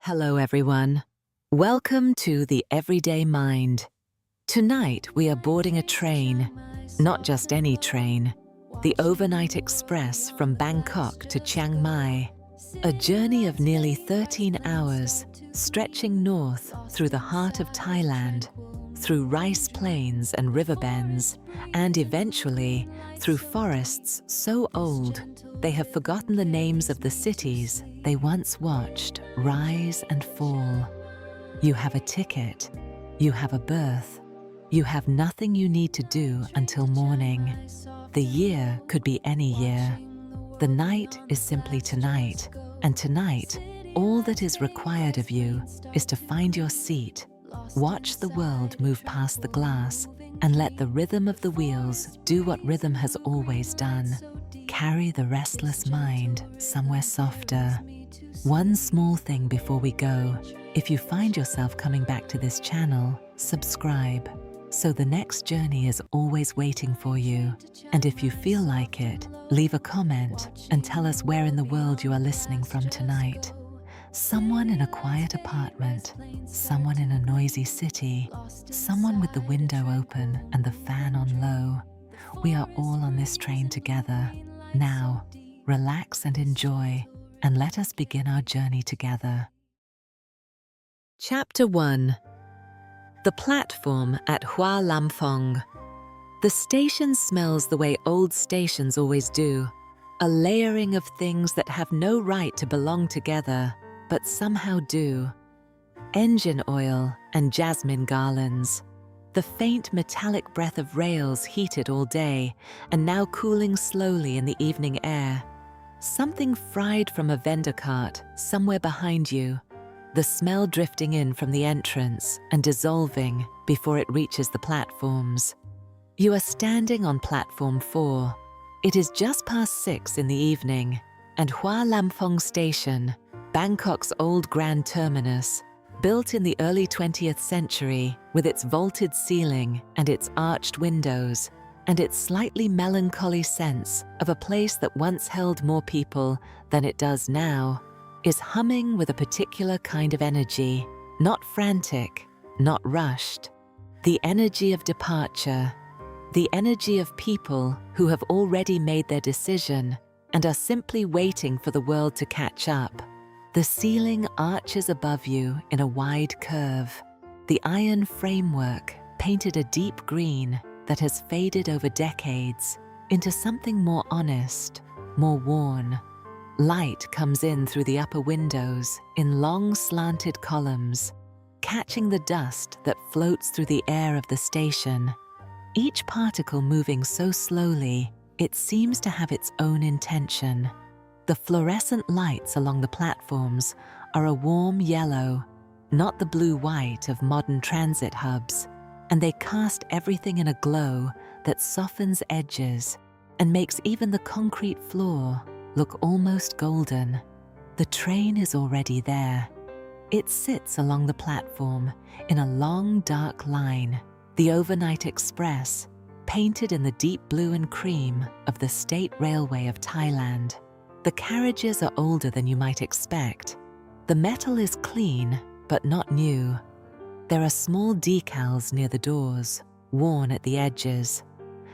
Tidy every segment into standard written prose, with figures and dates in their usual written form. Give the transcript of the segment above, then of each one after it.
Hello everyone. Welcome to The Everyday Mind. Tonight we are boarding a train, not just any train, the overnight express from Bangkok to Chiang Mai, a journey of nearly 13 hours, stretching north through the heart of Thailand, through rice plains and river bends, and eventually through forests so old they have forgotten the names of the cities they once watched rise and fall. You have a ticket, you have a berth, you have nothing you need to do until morning. The year could be any year. The night is simply tonight, and tonight, all that is required of you is to find your seat, watch the world move past the glass, and let the rhythm of the wheels do what rhythm has always done. Carry the restless mind somewhere softer. One small thing before we go: if you find yourself coming back to this channel, subscribe, so the next journey is always waiting for you. And if you feel like it, leave a comment and tell us where in the world you are listening from tonight. Someone in a quiet apartment, someone in a noisy city, someone with the window open and the fan on low. We are all on this train together. Now, relax and enjoy, and let us begin our journey together. Chapter 1. The Platform at Hua Lamong. The station smells the way old stations always do, a layering of things that have no right to belong together, but somehow do. Engine oil and jasmine garlands. The faint metallic breath of rails heated all day and now cooling slowly in the evening air. Something fried from a vendor cart somewhere behind you. The smell drifting in from the entrance and dissolving before it reaches the platforms. You are standing on Platform 4. It is just past 6 in the evening, and Hua Lamong Station, Bangkok's old grand terminus, built in the early 20th century with its vaulted ceiling and its arched windows, and its slightly melancholy sense of a place that once held more people than it does now, is humming with a particular kind of energy, not frantic, not rushed. The energy of departure, the energy of people who have already made their decision and are simply waiting for the world to catch up. The ceiling arches above you in a wide curve. The iron framework painted a deep green that has faded over decades into something more honest, more worn. Light comes in through the upper windows in long slanted columns, catching the dust that floats through the air of the station, each particle moving so slowly it seems to have its own intention. The fluorescent lights along the platforms are a warm yellow, not the blue-white of modern transit hubs, and they cast everything in a glow that softens edges and makes even the concrete floor look almost golden. The train is already there. It sits along the platform in a long, dark line, the overnight express, painted in the deep blue and cream of the State Railway of Thailand. The carriages are older than you might expect. The metal is clean, but not new. There are small decals near the doors, worn at the edges.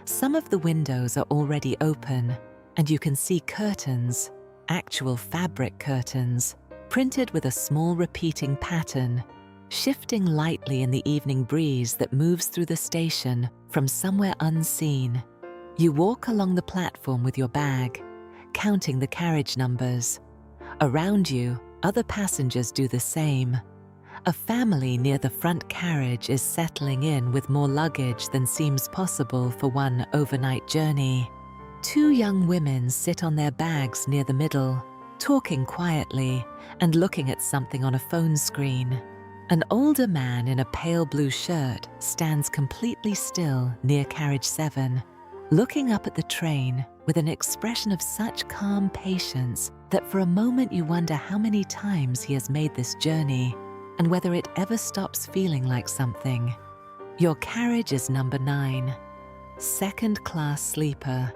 Some of the windows are already open, and you can see curtains, actual fabric curtains, printed with a small repeating pattern, shifting lightly in the evening breeze that moves through the station from somewhere unseen. You walk along the platform with your bag, counting the carriage numbers. Around you, other passengers do the same. A family near the front carriage is settling in with more luggage than seems possible for one overnight journey. Two young women sit on their bags near the middle, talking quietly and looking at something on a phone screen. An older man in a pale blue shirt stands completely still near carriage 7, looking up at the train with an expression of such calm patience that for a moment you wonder how many times he has made this journey and whether it ever stops feeling like something. Your carriage is number 9, second-class sleeper.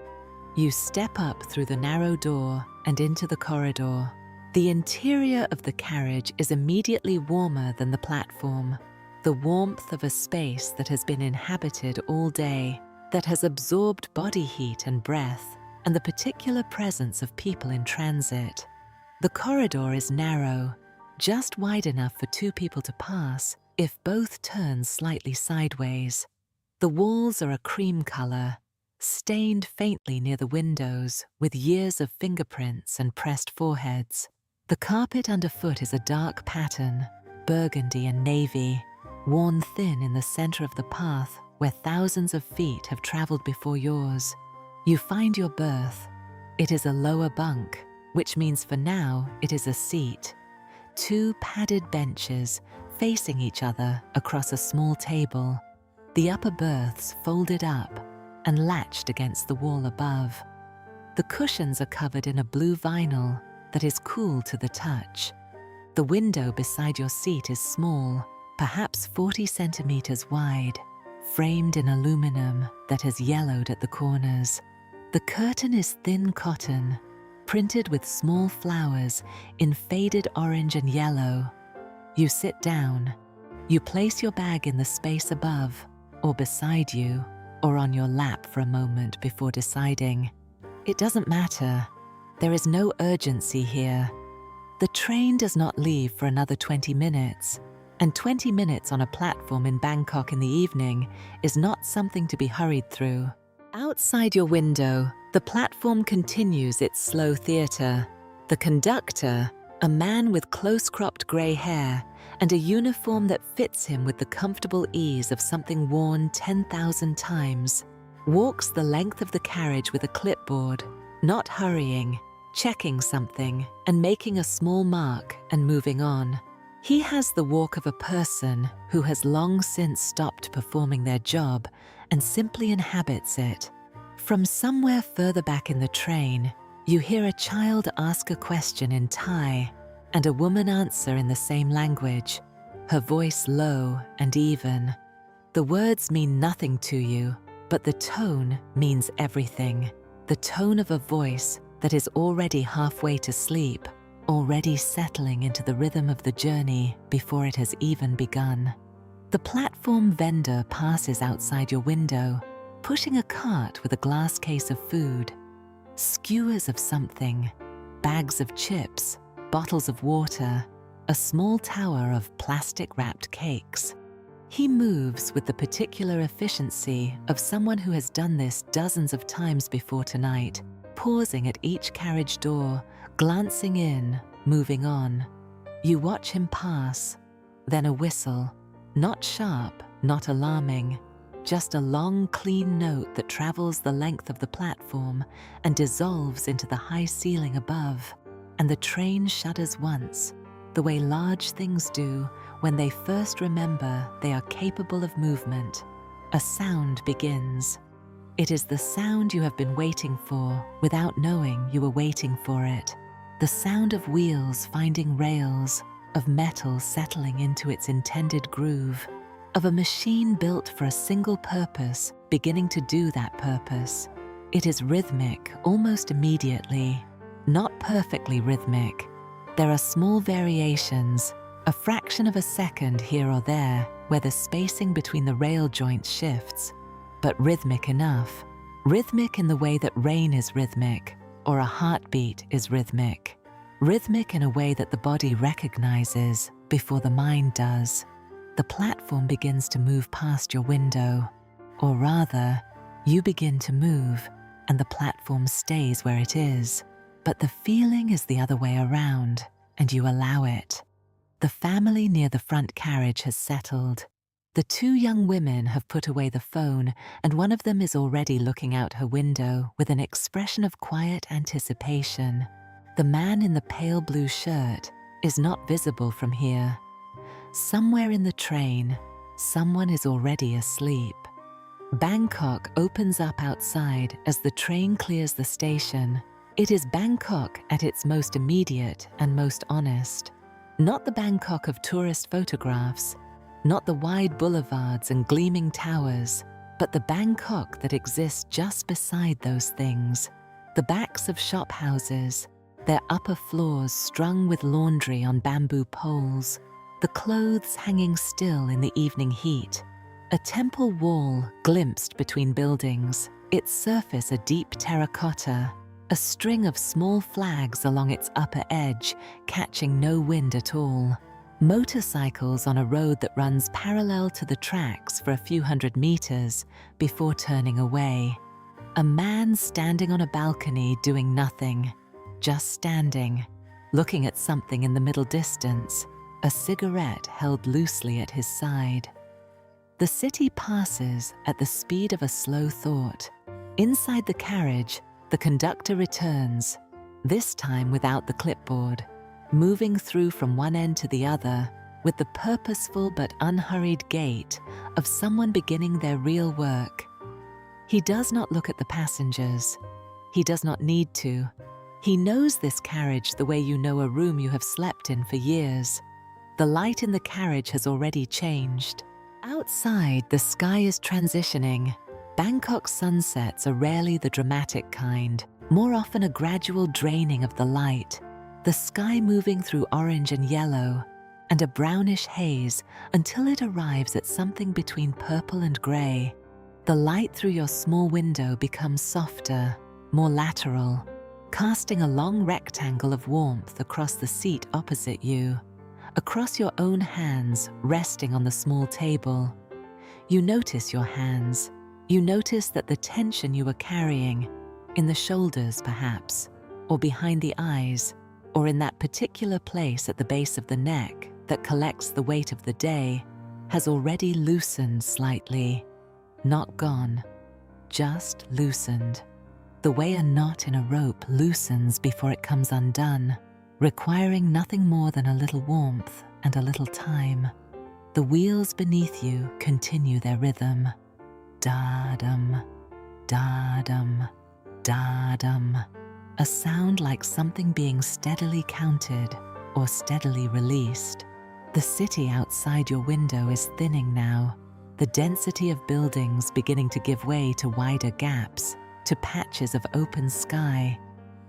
You step up through the narrow door and into the corridor. The interior of the carriage is immediately warmer than the platform, the warmth of a space that has been inhabited all day, that has absorbed body heat and breath, and the particular presence of people in transit. The corridor is narrow, just wide enough for two people to pass if both turn slightly sideways. The walls are a cream color, stained faintly near the windows with years of fingerprints and pressed foreheads. The carpet underfoot is a dark pattern, burgundy and navy, worn thin in the center of the path where thousands of feet have traveled before yours. You find your berth. It is a lower bunk, which means for now it is a seat. Two padded benches facing each other across a small table. The upper berths folded up and latched against the wall above. The cushions are covered in a blue vinyl that is cool to the touch. The window beside your seat is small, perhaps 40 centimeters wide, framed in aluminum that has yellowed at the corners. The curtain is thin cotton, printed with small flowers in faded orange and yellow. You sit down. You place your bag in the space above, or beside you, or on your lap for a moment before deciding. It doesn't matter. There is no urgency here. The train does not leave for another 20 minutes, and 20 minutes on a platform in Bangkok in the evening is not something to be hurried through. Outside your window, the platform continues its slow theater. The conductor, a man with close-cropped grey hair and a uniform that fits him with the comfortable ease of something worn 10,000 times, walks the length of the carriage with a clipboard, not hurrying, checking something and making a small mark and moving on. He has the walk of a person who has long since stopped performing their job and simply inhabits it. From somewhere further back in the train, you hear a child ask a question in Thai and a woman answer in the same language, her voice low and even. The words mean nothing to you, but the tone means everything. The tone of a voice that is already halfway to sleep, already settling into the rhythm of the journey before it has even begun. The platform vendor passes outside your window, pushing a cart with a glass case of food. Skewers of something, bags of chips, bottles of water, a small tower of plastic-wrapped cakes. He moves with the particular efficiency of someone who has done this dozens of times before tonight, pausing at each carriage door, glancing in, moving on. You watch him pass, then a whistle, not sharp, not alarming, just a long, clean note that travels the length of the platform and dissolves into the high ceiling above, and the train shudders once, the way large things do when they first remember they are capable of movement. A sound begins. It is the sound you have been waiting for without knowing you were waiting for it. The sound of wheels finding rails, of metal settling into its intended groove, of a machine built for a single purpose beginning to do that purpose. It is rhythmic almost immediately, not perfectly rhythmic. There are small variations, a fraction of a second here or there where the spacing between the rail joints shifts, but rhythmic enough. Rhythmic in the way that rain is rhythmic, or a heartbeat is rhythmic. Rhythmic in a way that the body recognizes before the mind does. The platform begins to move past your window, or rather, you begin to move and the platform stays where it is. But the feeling is the other way around, and you allow it. The family near the front carriage has settled. The two young women have put away the phone, and one of them is already looking out her window with an expression of quiet anticipation. The man in the pale blue shirt is not visible from here. Somewhere in the train, someone is already asleep. Bangkok opens up outside as the train clears the station. It is Bangkok at its most immediate and most honest. Not the Bangkok of tourist photographs, not the wide boulevards and gleaming towers, but the Bangkok that exists just beside those things. The backs of shop houses, their upper floors strung with laundry on bamboo poles, the clothes hanging still in the evening heat. A temple wall glimpsed between buildings, its surface a deep terracotta, a string of small flags along its upper edge, catching no wind at all. Motorcycles on a road that runs parallel to the tracks for a few hundred meters before turning away. A man standing on a balcony doing nothing, just standing, looking at something in the middle distance, a cigarette held loosely at his side. The city passes at the speed of a slow thought. Inside the carriage, the conductor returns, this time without the clipboard, moving through from one end to the other with the purposeful but unhurried gait of someone beginning their real work. He does not look at the passengers. He does not need to. He knows this carriage the way you know a room you have slept in for years. The light in the carriage has already changed. Outside, the sky is transitioning. Bangkok sunsets are rarely the dramatic kind, more often a gradual draining of the light, the sky moving through orange and yellow, and a brownish haze until it arrives at something between purple and grey. The light through your small window becomes softer, more lateral, casting a long rectangle of warmth across the seat opposite you, across your own hands resting on the small table. You notice your hands. You notice that the tension you are carrying, in the shoulders perhaps, or behind the eyes, or in that particular place at the base of the neck that collects the weight of the day, has already loosened slightly. Not gone, just loosened. The way a knot in a rope loosens before it comes undone, requiring nothing more than a little warmth and a little time. The wheels beneath you continue their rhythm. Da-dum, da-dum, da-dum. A sound like something being steadily counted or steadily released. The city outside your window is thinning now, the density of buildings beginning to give way to wider gaps, to patches of open sky,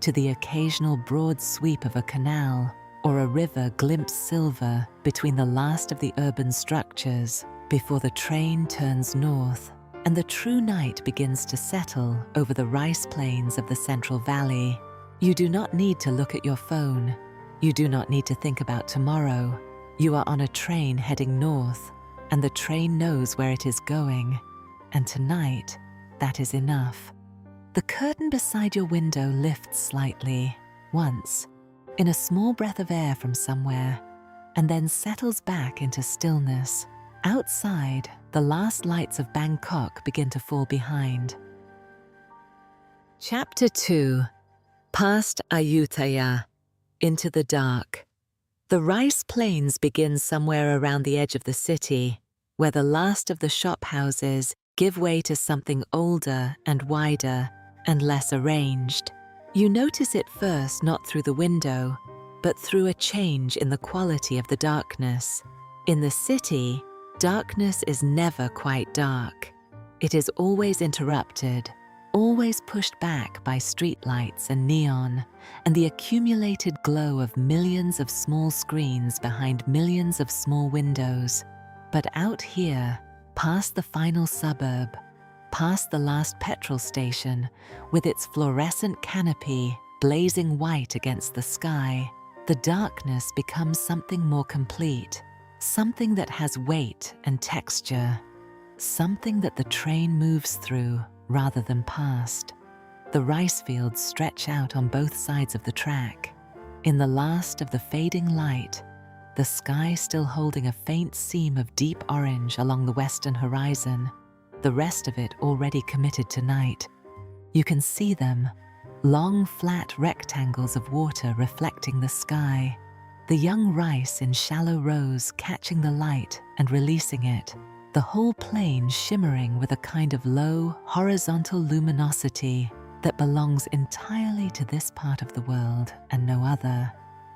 to the occasional broad sweep of a canal or a river glimpsed silver between the last of the urban structures before the train turns north and the true night begins to settle over the rice plains of the Central Valley. You do not need to look at your phone. You do not need to think about tomorrow. You are on a train heading north, and the train knows where it is going. And tonight, that is enough. The curtain beside your window lifts slightly, once, in a small breath of air from somewhere, and then settles back into stillness. Outside, the last lights of Bangkok begin to fall behind. Chapter 2. Past Ayutthaya, into the dark. The rice plains begin somewhere around the edge of the city, where the last of the shop houses give way to something older and wider and less arranged. You notice it first not through the window, but through a change in the quality of the darkness. In the city, darkness is never quite dark. It is always interrupted, always pushed back by streetlights and neon, and the accumulated glow of millions of small screens behind millions of small windows. But out here, past the final suburb, past the last petrol station, with its fluorescent canopy blazing white against the sky, the darkness becomes something more complete, something that has weight and texture, something that the train moves through rather than past. The rice fields stretch out on both sides of the track. In the last of the fading light, the sky still holding a faint seam of deep orange along the western horizon, the rest of it already committed to night. You can see them, long flat rectangles of water reflecting the sky, the young rice in shallow rows catching the light and releasing it, the whole plain shimmering with a kind of low, horizontal luminosity that belongs entirely to this part of the world and no other.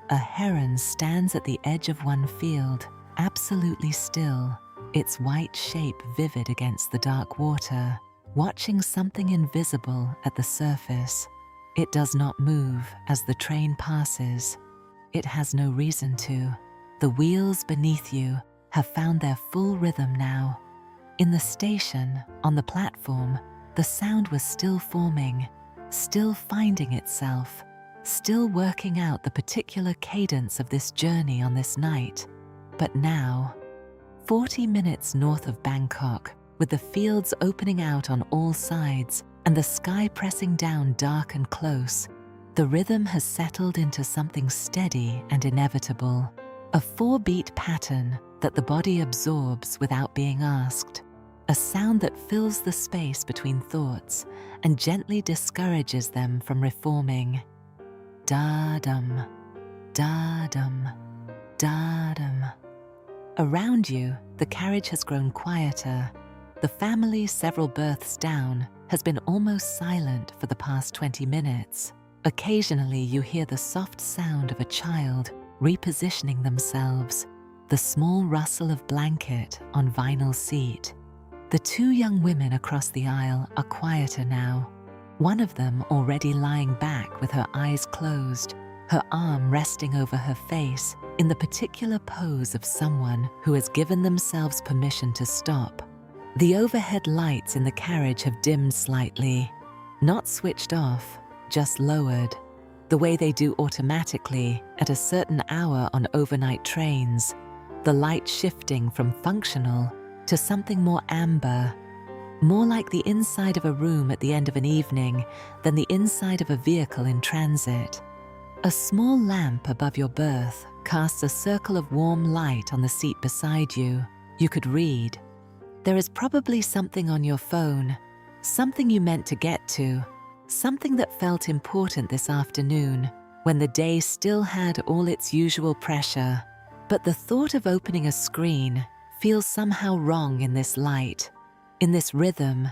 A heron stands at the edge of one field, absolutely still, its white shape vivid against the dark water, watching something invisible at the surface. It does not move as the train passes. It has no reason to. The wheels beneath you have found their full rhythm now. In the station, on the platform, the sound was still forming, still finding itself, still working out the particular cadence of this journey on this night. But now, 40 minutes north of Bangkok, with the fields opening out on all sides and the sky pressing down dark and close, the rhythm has settled into something steady and inevitable, a 4-beat pattern that the body absorbs without being asked, a sound that fills the space between thoughts and gently discourages them from reforming. Da-dum, da-dum, da-dum. Around you, the carriage has grown quieter. The family, several berths down, has been almost silent for the past 20 minutes. Occasionally, you hear the soft sound of a child repositioning themselves, the small rustle of blanket on vinyl seat. The 2 young women across the aisle are quieter now. One of them already lying back with her eyes closed, her arm resting over her face in the particular pose of someone who has given themselves permission to stop. The overhead lights in the carriage have dimmed slightly, not switched off, just lowered, the way they do automatically at a certain hour on overnight trains, the light shifting from functional to something more amber, more like the inside of a room at the end of an evening than the inside of a vehicle in transit. A small lamp above your berth casts a circle of warm light on the seat beside you. You could read. There is probably something on your phone, something you meant to get to, something that felt important this afternoon when the day still had all its usual pressure. But the thought of opening a screen feels somehow wrong in this light, in this rhythm,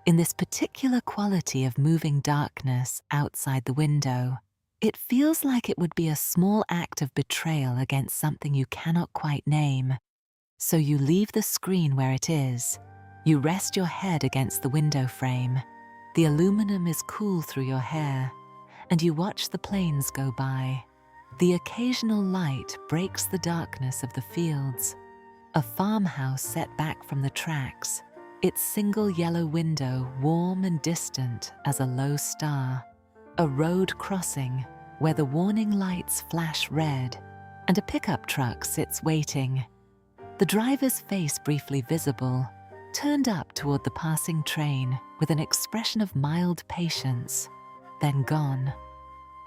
in this particular quality of moving darkness outside the window. It feels like it would be a small act of betrayal against something you cannot quite name. So you leave the screen where it is. You rest your head against the window frame. The aluminum is cool through your hair, and you watch the planes go by. The occasional light breaks the darkness of the fields. A farmhouse set back from the tracks, its single yellow window warm and distant as a low star. A road crossing where the warning lights flash red, and a pickup truck sits waiting. The driver's face briefly visible, turned up toward the passing train with an expression of mild patience, then gone.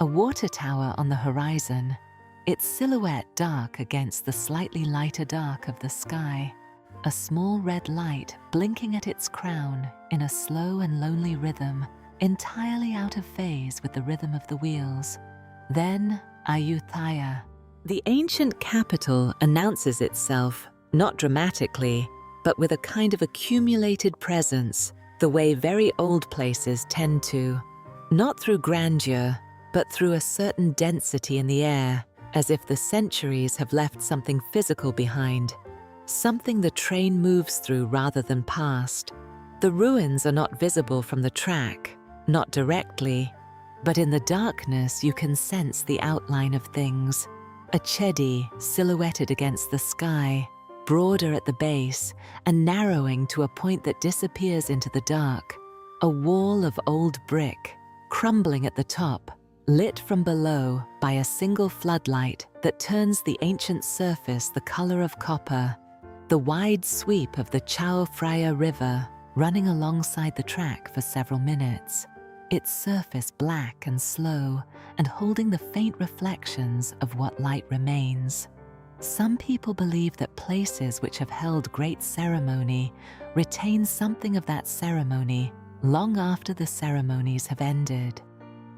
A water tower on the horizon, its silhouette dark against the slightly lighter dark of the sky. A small red light blinking at its crown in a slow and lonely rhythm, entirely out of phase with the rhythm of the wheels. Then Ayutthaya. The ancient capital announces itself, not dramatically, but with a kind of accumulated presence, the way very old places tend to. Not through grandeur, but through a certain density in the air, as if the centuries have left something physical behind, something the train moves through rather than past. The ruins are not visible from the track, not directly, but in the darkness you can sense the outline of things. A chedi silhouetted against the sky, broader at the base and narrowing to a point that disappears into the dark. A wall of old brick, crumbling at the top, lit from below by a single floodlight that turns the ancient surface the color of copper. The wide sweep of the Chao Phraya River running alongside the track for several minutes, its surface black and slow and holding the faint reflections of what light remains. Some people believe that places which have held great ceremony retain something of that ceremony long after the ceremonies have ended.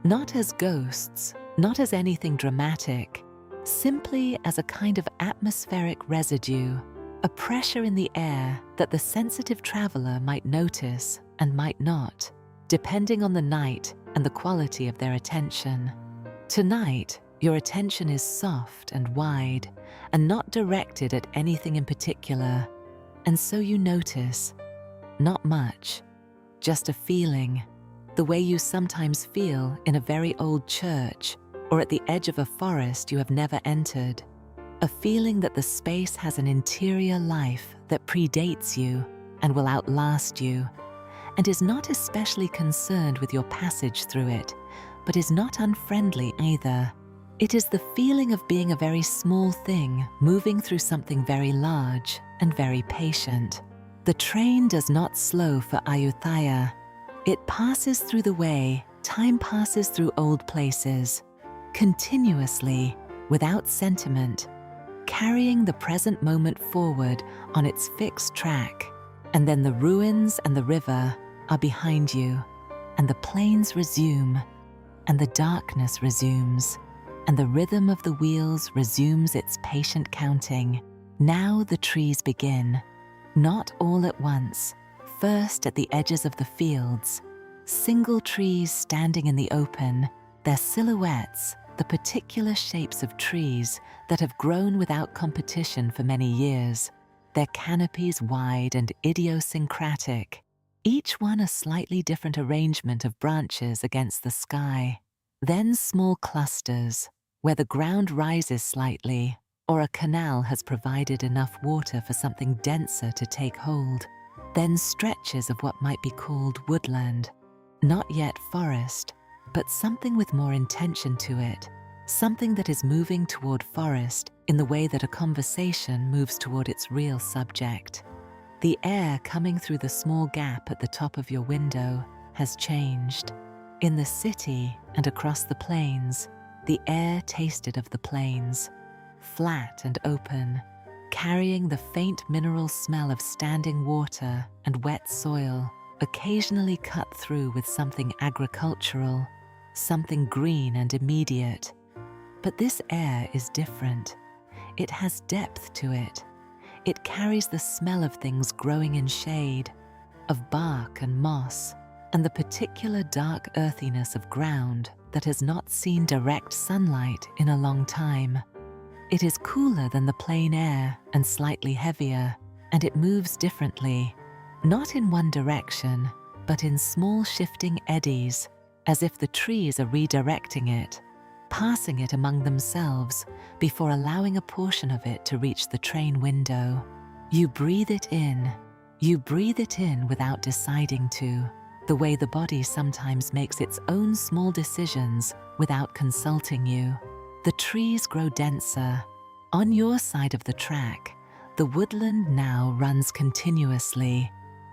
Not as ghosts, not as anything dramatic, simply as a kind of atmospheric residue, a pressure in the air that the sensitive traveler might notice and might not, depending on the night and the quality of their attention. Tonight, your attention is soft and wide and not directed at anything in particular, and so you notice, not much, just a feeling, the way you sometimes feel in a very old church or at the edge of a forest you have never entered. A feeling that the space has an interior life that predates you and will outlast you, and is not especially concerned with your passage through it, but is not unfriendly either. It is the feeling of being a very small thing moving through something very large and very patient. The train does not slow for Ayutthaya. It passes through the way time passes through old places, continuously, without sentiment, carrying the present moment forward on its fixed track, and then the ruins and the river are behind you, and the plains resume, and the darkness resumes, and the rhythm of the wheels resumes its patient counting. Now the trees begin, not all at once, first at the edges of the fields, single trees standing in the open, their silhouettes, the particular shapes of trees that have grown without competition for many years, their canopies wide and idiosyncratic, each one a slightly different arrangement of branches against the sky. Then small clusters, where the ground rises slightly, or a canal has provided enough water for something denser to take hold. Then stretches of what might be called woodland, not yet forest, but something with more intention to it, something that is moving toward forest in the way that a conversation moves toward its real subject. The air coming through the small gap at the top of your window has changed. In the city and across the plains, the air tasted of the plains, flat and open, carrying the faint mineral smell of standing water and wet soil, occasionally cut through with something agricultural, something green and immediate. But this air is different. It has depth to it. It carries the smell of things growing in shade, of bark and moss, and the particular dark earthiness of ground that has not seen direct sunlight in a long time. It is cooler than the plain air and slightly heavier, and it moves differently, not in one direction, but in small shifting eddies, as if the trees are redirecting it, passing it among themselves before allowing a portion of it to reach the train window. You breathe it in. You breathe it in without deciding to, the way the body sometimes makes its own small decisions without consulting you. The trees grow denser. On your side of the track, the woodland now runs continuously,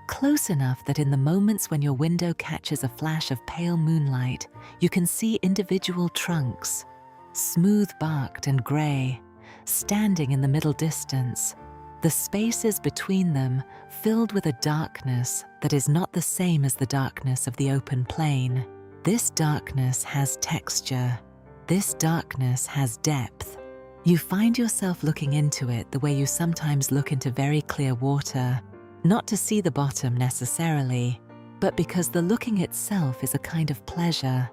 close enough that in the moments when your window catches a flash of pale moonlight, you can see individual trunks, smooth-barked and grey, standing in the middle distance, the spaces between them filled with a darkness that is not the same as the darkness of the open plain. This darkness has texture. This darkness has depth. You find yourself looking into it the way you sometimes look into very clear water, not to see the bottom necessarily, but because the looking itself is a kind of pleasure.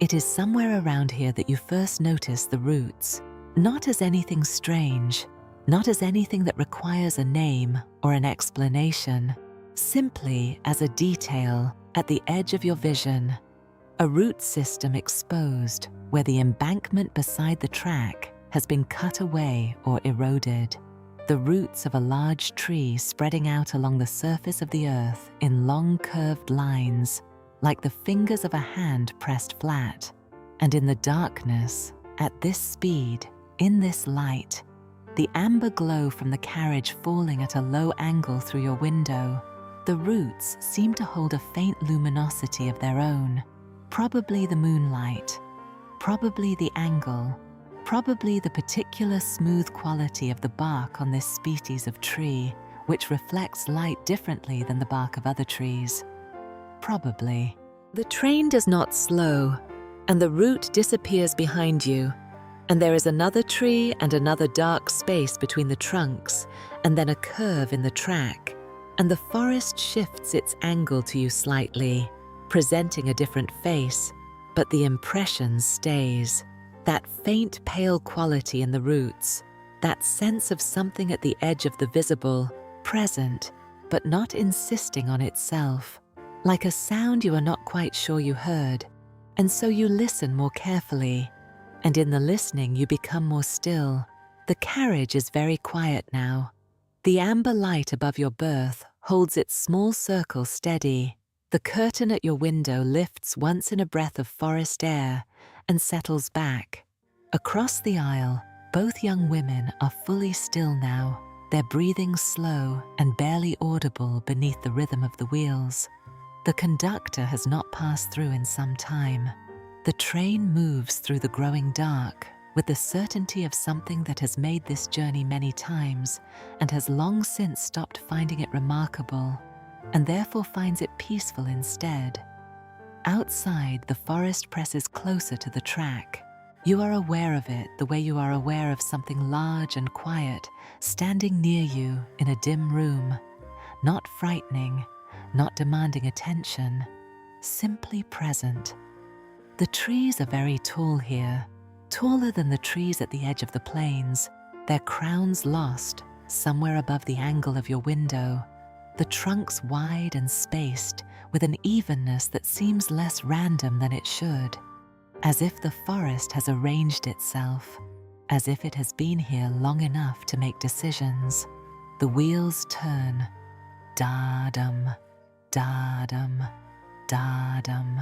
It is somewhere around here that you first notice the roots, not as anything strange, not as anything that requires a name or an explanation, simply as a detail at the edge of your vision, a root system exposed where the embankment beside the track has been cut away or eroded. The roots of a large tree spreading out along the surface of the earth in long curved lines, like the fingers of a hand pressed flat. And in the darkness, at this speed, in this light, the amber glow from the carriage falling at a low angle through your window, the roots seem to hold a faint luminosity of their own, probably the moonlight, probably the angle, probably the particular smooth quality of the bark on this species of tree, which reflects light differently than the bark of other trees. Probably. The train does not slow, and the root disappears behind you, and there is another tree and another dark space between the trunks, and then a curve in the track, and the forest shifts its angle to you slightly, presenting a different face, but the impression stays. That faint pale quality in the roots, that sense of something at the edge of the visible, present, but not insisting on itself. like a sound you are not quite sure you heard, and so you listen more carefully, and in the listening you become more still. The carriage is very quiet now. The amber light above your berth holds its small circle steady. The curtain at your window lifts once in a breath of forest air and settles back. Across the aisle, both young women are fully still now, their breathing slow and barely audible beneath the rhythm of the wheels. The conductor has not passed through in some time. The train moves through the growing dark with the certainty of something that has made this journey many times and has long since stopped finding it remarkable, and therefore finds it peaceful instead. Outside, the forest presses closer to the track. You are aware of it the way you are aware of something large and quiet standing near you in a dim room, not frightening, not demanding attention, simply present. The trees are very tall here, taller than the trees at the edge of the plains, their crowns lost somewhere above the angle of your window, the trunks wide and spaced with an evenness that seems less random than it should, as if the forest has arranged itself, as if it has been here long enough to make decisions. The wheels turn, da-dum, da-dum, da-dum,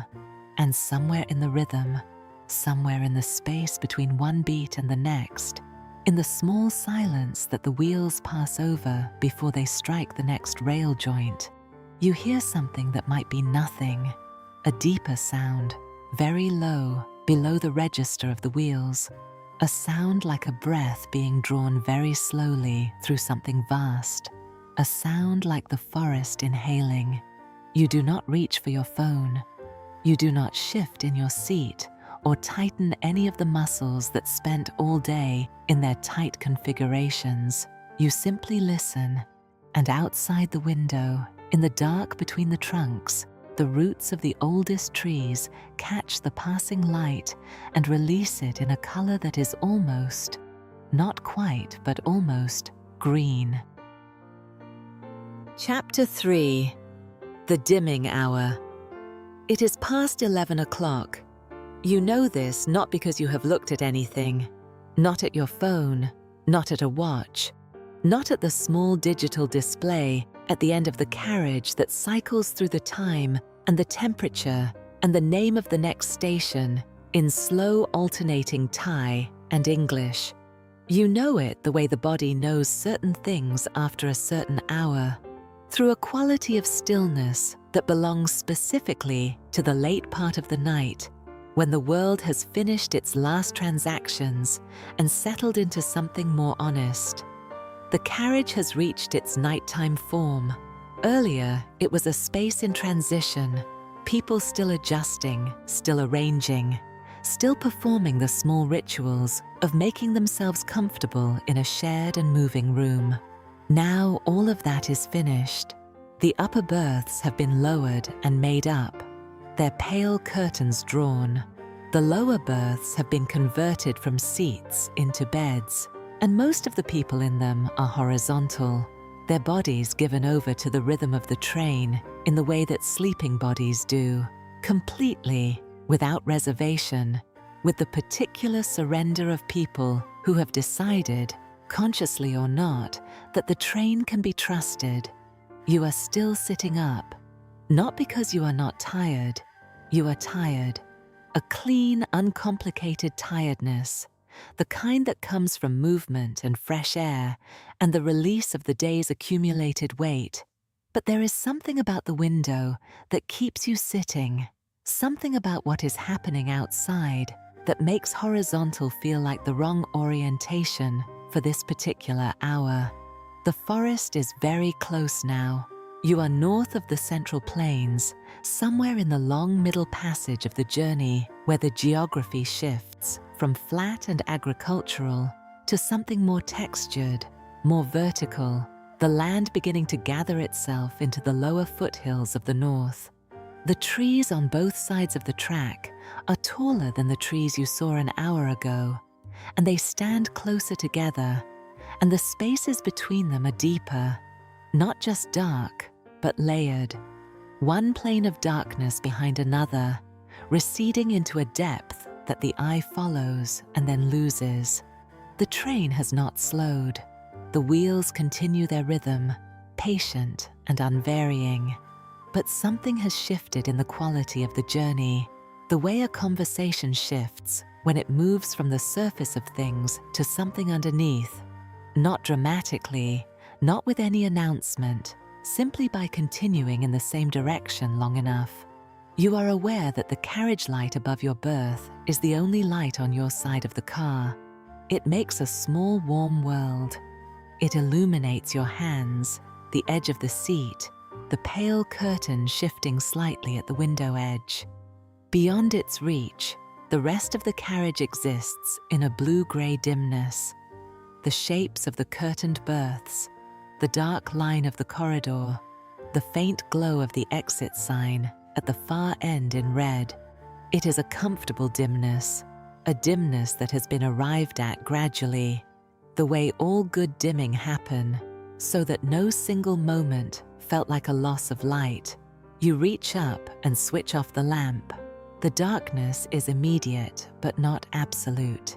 and somewhere in the rhythm, somewhere in the space between one beat and the next, in the small silence that the wheels pass over before they strike the next rail joint, you hear something that might be nothing, a deeper sound, very low, below the register of the wheels, a sound like a breath being drawn very slowly through something vast, a sound like the forest inhaling. You do not reach for your phone. You do not shift in your seat or tighten any of the muscles that spent all day in their tight configurations. You simply listen, and outside the window, in the dark between the trunks, the roots of the oldest trees catch the passing light and release it in a color that is almost, not quite, but almost, green. Chapter 3. The Dimming Hour. It is past 11 o'clock. You know this not because you have looked at anything, not at your phone, not at a watch, not at the small digital display at the end of the carriage that cycles through the time and the temperature and the name of the next station in slow alternating Thai and English. You know it the way the body knows certain things after a certain hour, through a quality of stillness that belongs specifically to the late part of the night, when the world has finished its last transactions and settled into something more honest. The carriage has reached its nighttime form. Earlier, it was a space in transition, people still adjusting, still arranging, still performing the small rituals of making themselves comfortable in a shared and moving room. Now all of that is finished. The upper berths have been lowered and made up, their pale curtains drawn. The lower berths have been converted from seats into beds, and most of the people in them are horizontal, their bodies given over to the rhythm of the train in the way that sleeping bodies do, completely, without reservation, with the particular surrender of people who have decided, consciously or not, that the train can be trusted. You are still sitting up, not because you are not tired. You are tired, a clean, uncomplicated tiredness, the kind that comes from movement and fresh air and the release of the day's accumulated weight. But there is something about the window that keeps you sitting, something about what is happening outside that makes horizontal feel like the wrong orientation for this particular hour. The forest is very close now. You are north of the Central Plains, somewhere in the long middle passage of the journey where the geography shifts from flat and agricultural to something more textured, more vertical, the land beginning to gather itself into the lower foothills of the north. The trees on both sides of the track are taller than the trees you saw an hour ago, and they stand closer together, and the spaces between them are deeper, not just dark, but layered. one plane of darkness behind another, receding into a depth that the eye follows and then loses. The train has not slowed. The wheels continue their rhythm, patient and unvarying. But something has shifted in the quality of the journey, the way a conversation shifts when it moves from the surface of things to something underneath. Not dramatically, not with any announcement, simply by continuing in the same direction long enough. You are aware that the carriage light above your berth is the only light on your side of the car. It makes a small warm world. It illuminates your hands, the edge of the seat, the pale curtain shifting slightly at the window edge. Beyond its reach, the rest of the carriage exists in a blue-grey dimness. The shapes of the curtained berths, the dark line of the corridor, the faint glow of the exit sign at the far end in red. It is a comfortable dimness, a dimness that has been arrived at gradually, the way all good dimming happen, so that no single moment felt like a loss of light. You reach up and switch off the lamp. The darkness is immediate but not absolute.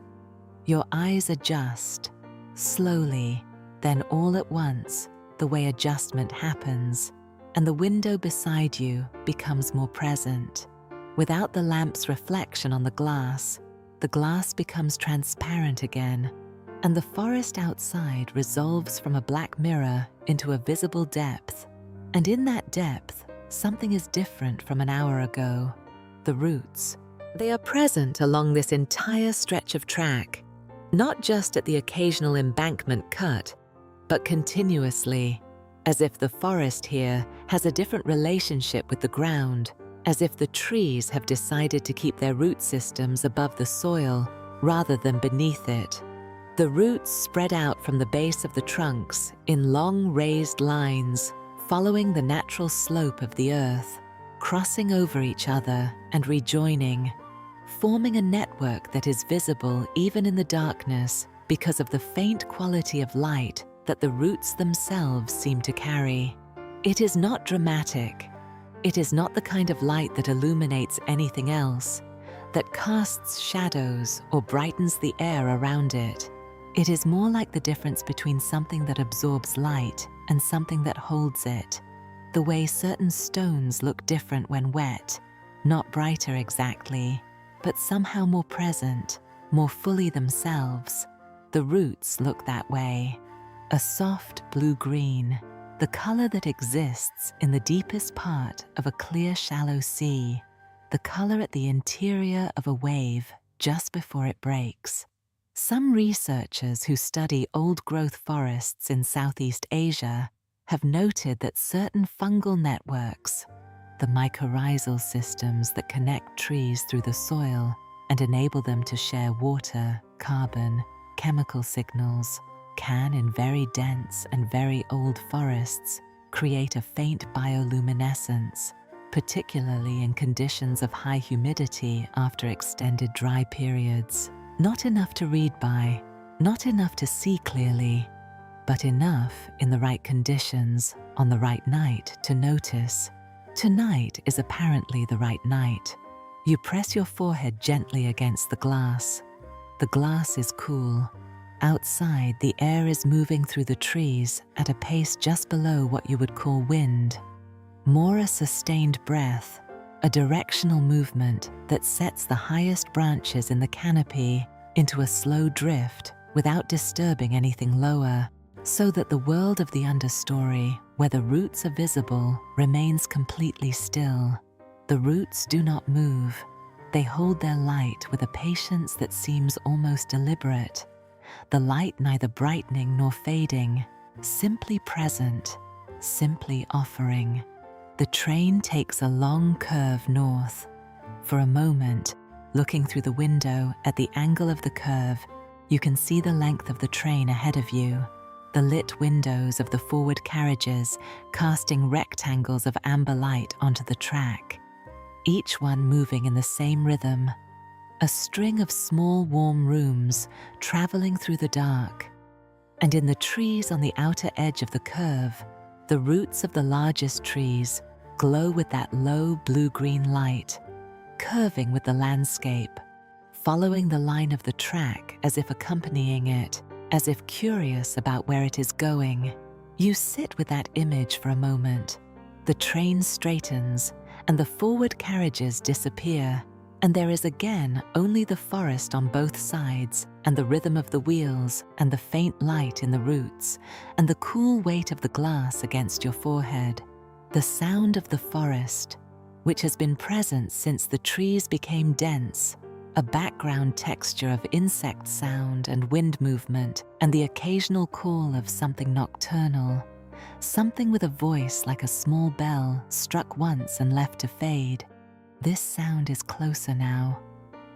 Your eyes adjust, slowly, then all at once, the way adjustment happens, and the window beside you becomes more present. Without the lamp's reflection on the glass becomes transparent again, and the forest outside resolves from a black mirror into a visible depth. And in that depth, something is different from an hour ago. The roots. They are present along this entire stretch of track, not just at the occasional embankment cut, but continuously, as if the forest here has a different relationship with the ground, as if the trees have decided to keep their root systems above the soil rather than beneath it. The roots spread out from the base of the trunks in long raised lines, following the natural slope of the earth, crossing over each other and rejoining, forming a network that is visible even in the darkness because of the faint quality of light that the roots themselves seem to carry. It is not dramatic. It is not the kind of light that illuminates anything else, that casts shadows or brightens the air around it. It is more like the difference between something that absorbs light and something that holds it. The way certain stones look different when wet, not brighter exactly, but somehow more present, more fully themselves. The roots look that way. A soft blue-green, the color that exists in the deepest part of a clear, shallow sea, the color at the interior of a wave just before it breaks. Some researchers who study old-growth forests in Southeast Asia have noted that certain fungal networks, the mycorrhizal systems that connect trees through the soil and enable them to share water, carbon, chemical signals, can, in very dense and very old forests, create a faint bioluminescence, particularly in conditions of high humidity after extended dry periods. Not enough to read by, not enough to see clearly, but enough in the right conditions, on the right night, to notice. Tonight is apparently the right night. You press your forehead gently against the glass. The glass is cool. Outside, the air is moving through the trees at a pace just below what you would call wind. More a sustained breath, a directional movement that sets the highest branches in the canopy into a slow drift without disturbing anything lower, so that the world of the understory, where the roots are visible, remains completely still. The roots do not move. They hold their light with a patience that seems almost deliberate. The light neither brightening nor fading, simply present, simply offering. The train takes a long curve north. For a moment, looking through the window at the angle of the curve, you can see the length of the train ahead of you, the lit windows of the forward carriages casting rectangles of amber light onto the track, each one moving in the same rhythm, a string of small warm rooms traveling through the dark. And in the trees on the outer edge of the curve, the roots of the largest trees, glow with that low blue-green light, curving with the landscape, following the line of the track as if accompanying it, as if curious about where it is going. You sit with that image for a moment. The train straightens, and the forward carriages disappear, and there is again only the forest on both sides, and the rhythm of the wheels, and the faint light in the roots, and the cool weight of the glass against your forehead. The sound of the forest, which has been present since the trees became dense, a background texture of insect sound and wind movement, and the occasional call of something nocturnal, something with a voice like a small bell struck once and left to fade. This sound is closer now,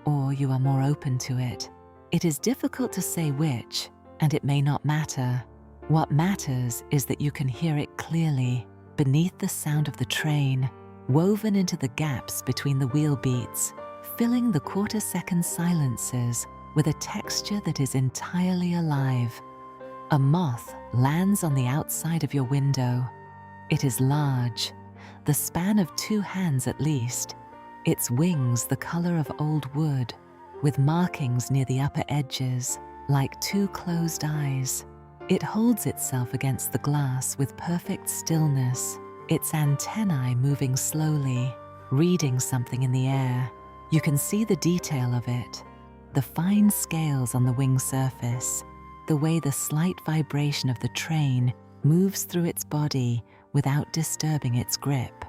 or you are more open to it. It is difficult to say which, and it may not matter. What matters is that you can hear it clearly, beneath the sound of the train, woven into the gaps between the wheel beats, filling the quarter-second silences with a texture that is entirely alive. A moth lands on the outside of your window. It is large, the span of 2 hands at least, its wings the color of old wood, with markings near the upper edges, like 2 closed eyes. It holds itself against the glass with perfect stillness, its antennae moving slowly, reading something in the air. You can see the detail of it, the fine scales on the wing surface, the way the slight vibration of the train moves through its body without disturbing its grip.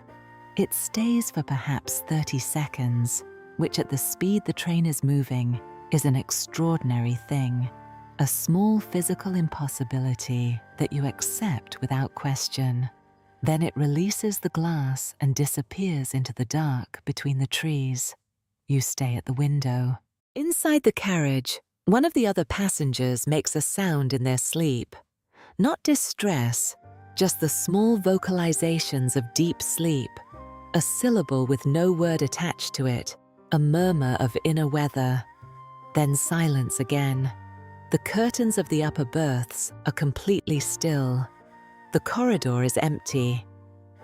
It stays for perhaps 30 seconds, which at the speed the train is moving is an extraordinary thing, a small physical impossibility that you accept without question. Then it releases the glass and disappears into the dark between the trees. You stay at the window. Inside the carriage, one of the other passengers makes a sound in their sleep. Not distress, just the small vocalizations of deep sleep, a syllable with no word attached to it, a murmur of inner weather. Then silence again. The curtains of the upper berths are completely still. The corridor is empty.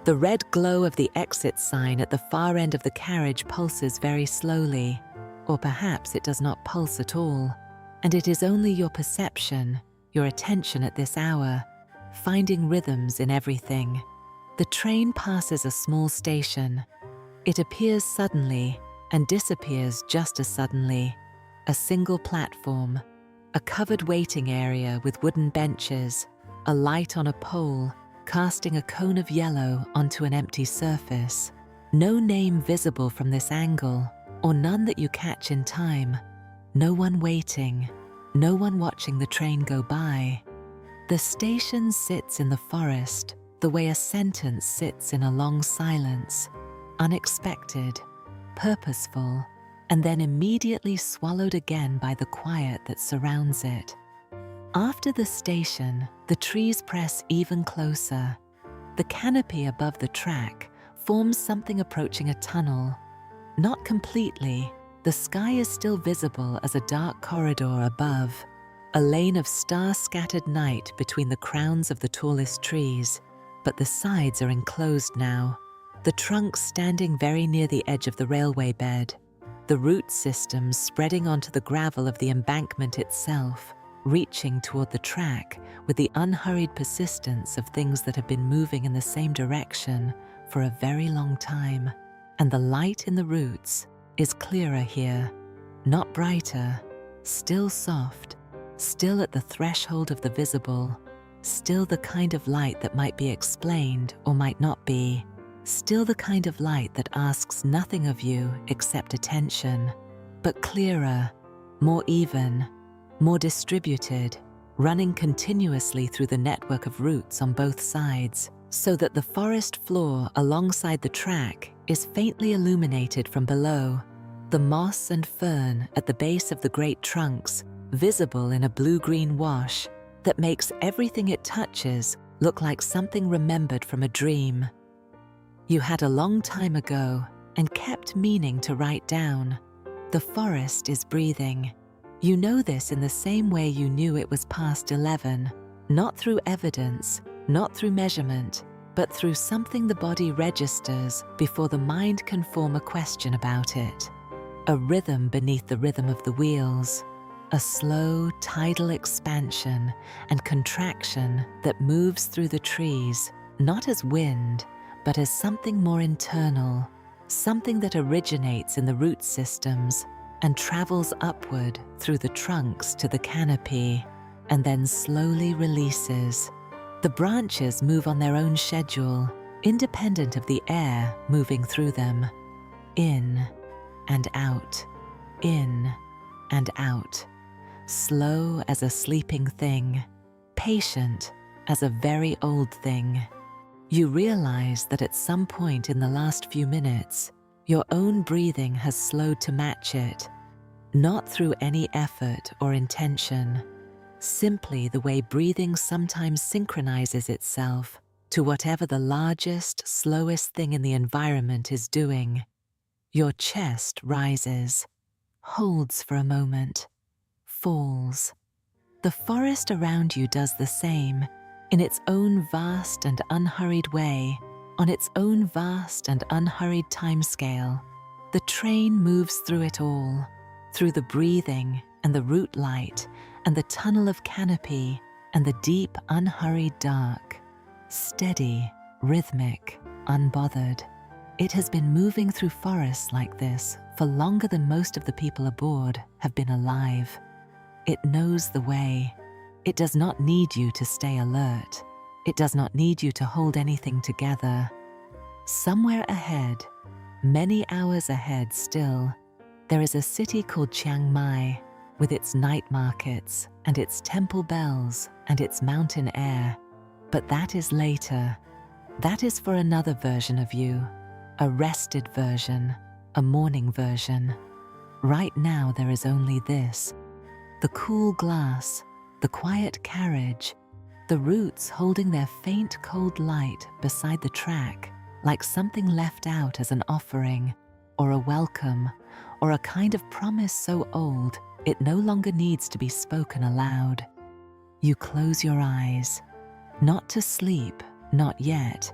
The red glow of the exit sign at the far end of the carriage pulses very slowly, or perhaps it does not pulse at all, and it is only your perception, your attention at this hour, finding rhythms in everything. The train passes a small station. It appears suddenly and disappears just as suddenly. A single platform, a covered waiting area with wooden benches, a light on a pole, casting a cone of yellow onto an empty surface. No name visible from this angle, or none that you catch in time. No one waiting, no one watching the train go by. The station sits in the forest, the way a sentence sits in a long silence, unexpected, purposeful, and then immediately swallowed again by the quiet that surrounds it. After the station, the trees press even closer. The canopy above the track forms something approaching a tunnel. Not completely, the sky is still visible as a dark corridor above, a lane of star-scattered night between the crowns of the tallest trees, but the sides are enclosed now, the trunks standing very near the edge of the railway bed, the root systems spreading onto the gravel of the embankment itself, reaching toward the track with the unhurried persistence of things that have been moving in the same direction for a very long time. And the light in the roots is clearer here, not brighter, still soft, still at the threshold of the visible, still the kind of light that might be explained or might not be, still the kind of light that asks nothing of you except attention, but clearer, more even, more distributed, running continuously through the network of roots on both sides, so that the forest floor alongside the track is faintly illuminated from below, the moss and fern at the base of the great trunks visible in a blue-green wash that makes everything it touches look like something remembered from a dream. You had a long time ago and kept meaning to write down. The forest is breathing. You know this in the same way you knew it was past 11, not through evidence, not through measurement, but through something the body registers before the mind can form a question about it. A rhythm beneath the rhythm of the wheels, a slow tidal expansion and contraction that moves through the trees, not as wind, but as something more internal, something that originates in the root systems and travels upward through the trunks to the canopy, and then slowly releases. The branches move on their own schedule, independent of the air moving through them. In and out, in and out. Slow as a sleeping thing, patient as a very old thing. You realize that at some point in the last few minutes, your own breathing has slowed to match it, not through any effort or intention, simply the way breathing sometimes synchronizes itself to whatever the largest, slowest thing in the environment is doing. Your chest rises, holds for a moment, falls. The forest around you does the same, in its own vast and unhurried way, on its own vast and unhurried timescale. The train moves through it all, through the breathing and the root light and the tunnel of canopy and the deep, unhurried dark. Steady, rhythmic, unbothered. It has been moving through forests like this for longer than most of the people aboard have been alive. It knows the way. It does not need you to stay alert. It does not need you to hold anything together. Somewhere ahead, many hours ahead still, there is a city called Chiang Mai, with its night markets and its temple bells and its mountain air. But that is later. That is for another version of you, a rested version, a morning version. Right now there is only this: the cool glass, the quiet carriage, the roots holding their faint cold light beside the track, like something left out as an offering, or a welcome, or a kind of promise so old it no longer needs to be spoken aloud. You close your eyes, not to sleep, not yet,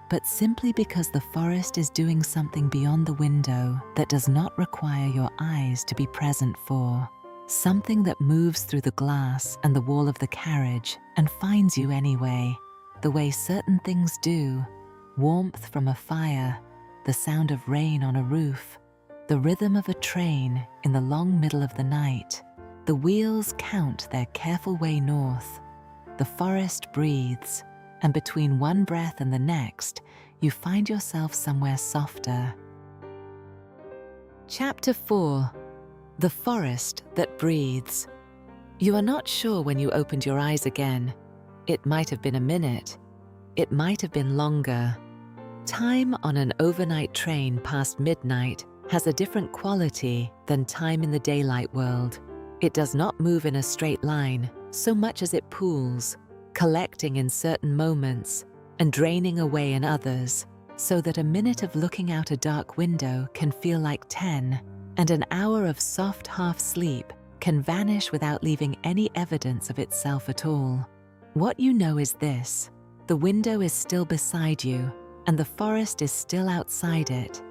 but simply because the forest is doing something beyond the window that does not require your eyes to be present for. Something that moves through the glass and the wall of the carriage and finds you anyway, the way certain things do: warmth from a fire, the sound of rain on a roof, the rhythm of a train in the long middle of the night. The wheels count their careful way north. The forest breathes, and between one breath and the next, you find yourself somewhere softer. Chapter 4. The Forest That Breathes. You are not sure when you opened your eyes again. It might have been a minute. It might have been longer. Time on an overnight train past midnight has a different quality than time in the daylight world. It does not move in a straight line so much as it pools, collecting in certain moments and draining away in others, so that a minute of looking out a dark window can feel like 10, and an hour of soft half-sleep can vanish without leaving any evidence of itself at all. What you know is this: the window is still beside you, and the forest is still outside it,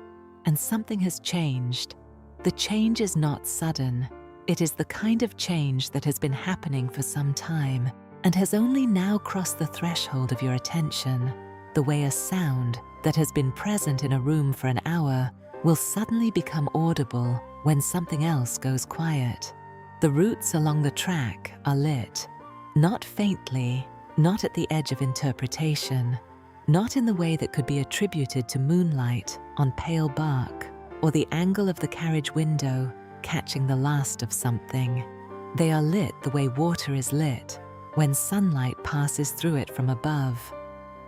and something has changed. The change is not sudden. It is the kind of change that has been happening for some time and has only now crossed the threshold of your attention, the way a sound that has been present in a room for an hour will suddenly become audible when something else goes quiet. The routes along the track are lit, not faintly, not at the edge of interpretation, not in the way that could be attributed to moonlight on pale bark or the angle of the carriage window catching the last of something. They are lit the way water is lit when sunlight passes through it from above,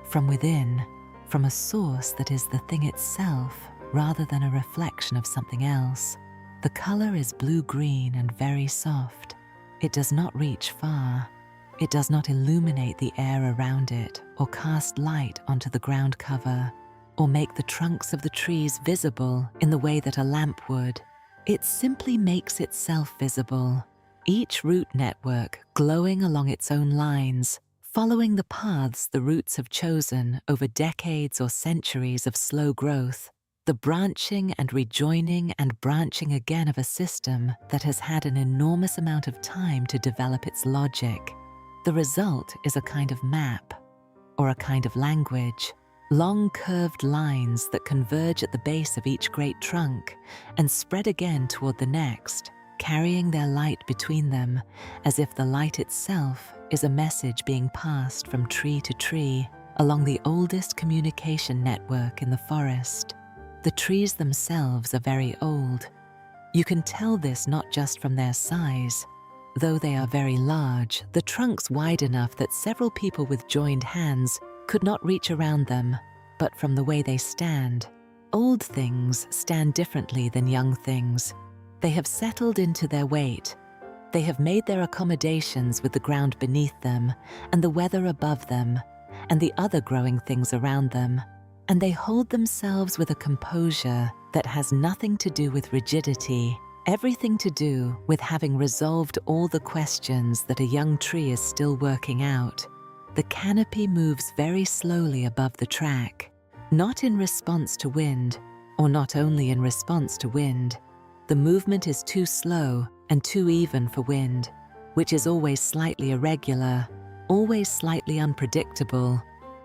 from within, from a source that is the thing itself rather than a reflection of something else. The color is blue-green and very soft. It does not reach far. It does not illuminate the air around it or cast light onto the ground cover or make the trunks of the trees visible in the way that a lamp would. It simply makes itself visible, each root network glowing along its own lines, following the paths the roots have chosen over decades or centuries of slow growth, the branching and rejoining and branching again of a system that has had an enormous amount of time to develop its logic. The result is a kind of map, or a kind of language, long curved lines that converge at the base of each great trunk and spread again toward the next, carrying their light between them, as if the light itself is a message being passed from tree to tree along the oldest communication network in the forest. The trees themselves are very old. You can tell this not just from their size. Though they are very large, the trunks wide enough that several people with joined hands could not reach around them, but from the way they stand. Old things stand differently than young things. They have settled into their weight. They have made their accommodations with the ground beneath them and the weather above them and the other growing things around them, and they hold themselves with a composure that has nothing to do with rigidity, everything to do with having resolved all the questions that a young tree is still working out. The canopy moves very slowly above the track, not in response to wind, or not only in response to wind. The movement is too slow and too even for wind, which is always slightly irregular, always slightly unpredictable,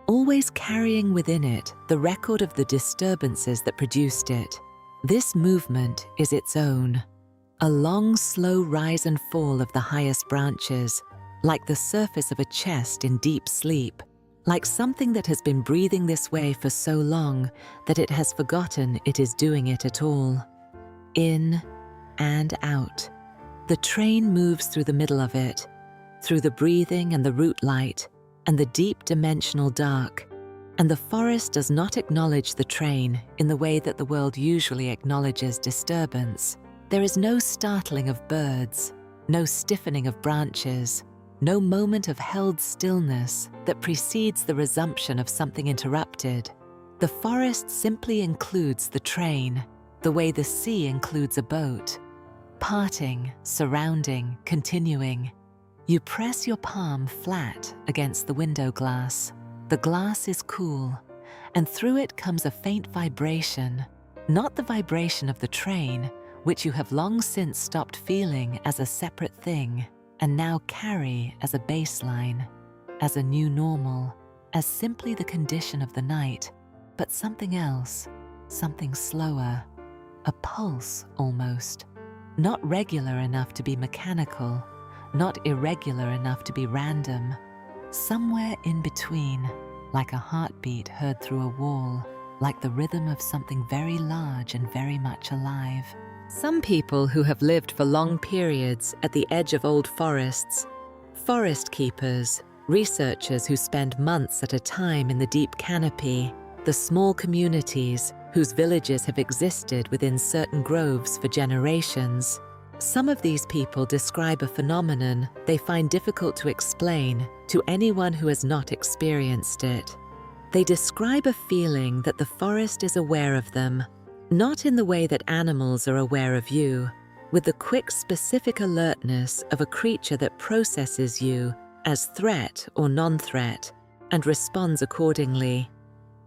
always carrying within it the record of the disturbances that produced it. This movement is its own, a long, slow rise and fall of the highest branches, like the surface of a chest in deep sleep, like something that has been breathing this way for so long that it has forgotten it is doing it at all. In and out. The train moves through the middle of it, through the breathing and the root light and the deep dimensional dark, and the forest does not acknowledge the train in the way that the world usually acknowledges disturbance. There is no startling of birds, no stiffening of branches, no moment of held stillness that precedes the resumption of something interrupted. The forest simply includes the train, the way the sea includes a boat. Parting, surrounding, continuing. You press your palm flat against the window glass. The glass is cool, and through it comes a faint vibration, not the vibration of the train, which you have long since stopped feeling as a separate thing, and now carry as a baseline, as a new normal, as simply the condition of the night, but something else, something slower, a pulse almost, not regular enough to be mechanical, not irregular enough to be random, somewhere in between, like a heartbeat heard through a wall, like the rhythm of something very large and very much alive. Some people who have lived for long periods at the edge of old forests, forest keepers, researchers who spend months at a time in the deep canopy, the small communities whose villages have existed within certain groves for generations. Some of these people describe a phenomenon they find difficult to explain to anyone who has not experienced it. They describe a feeling that the forest is aware of them, not in the way that animals are aware of you, with the quick, specific alertness of a creature that processes you as threat or non-threat and responds accordingly.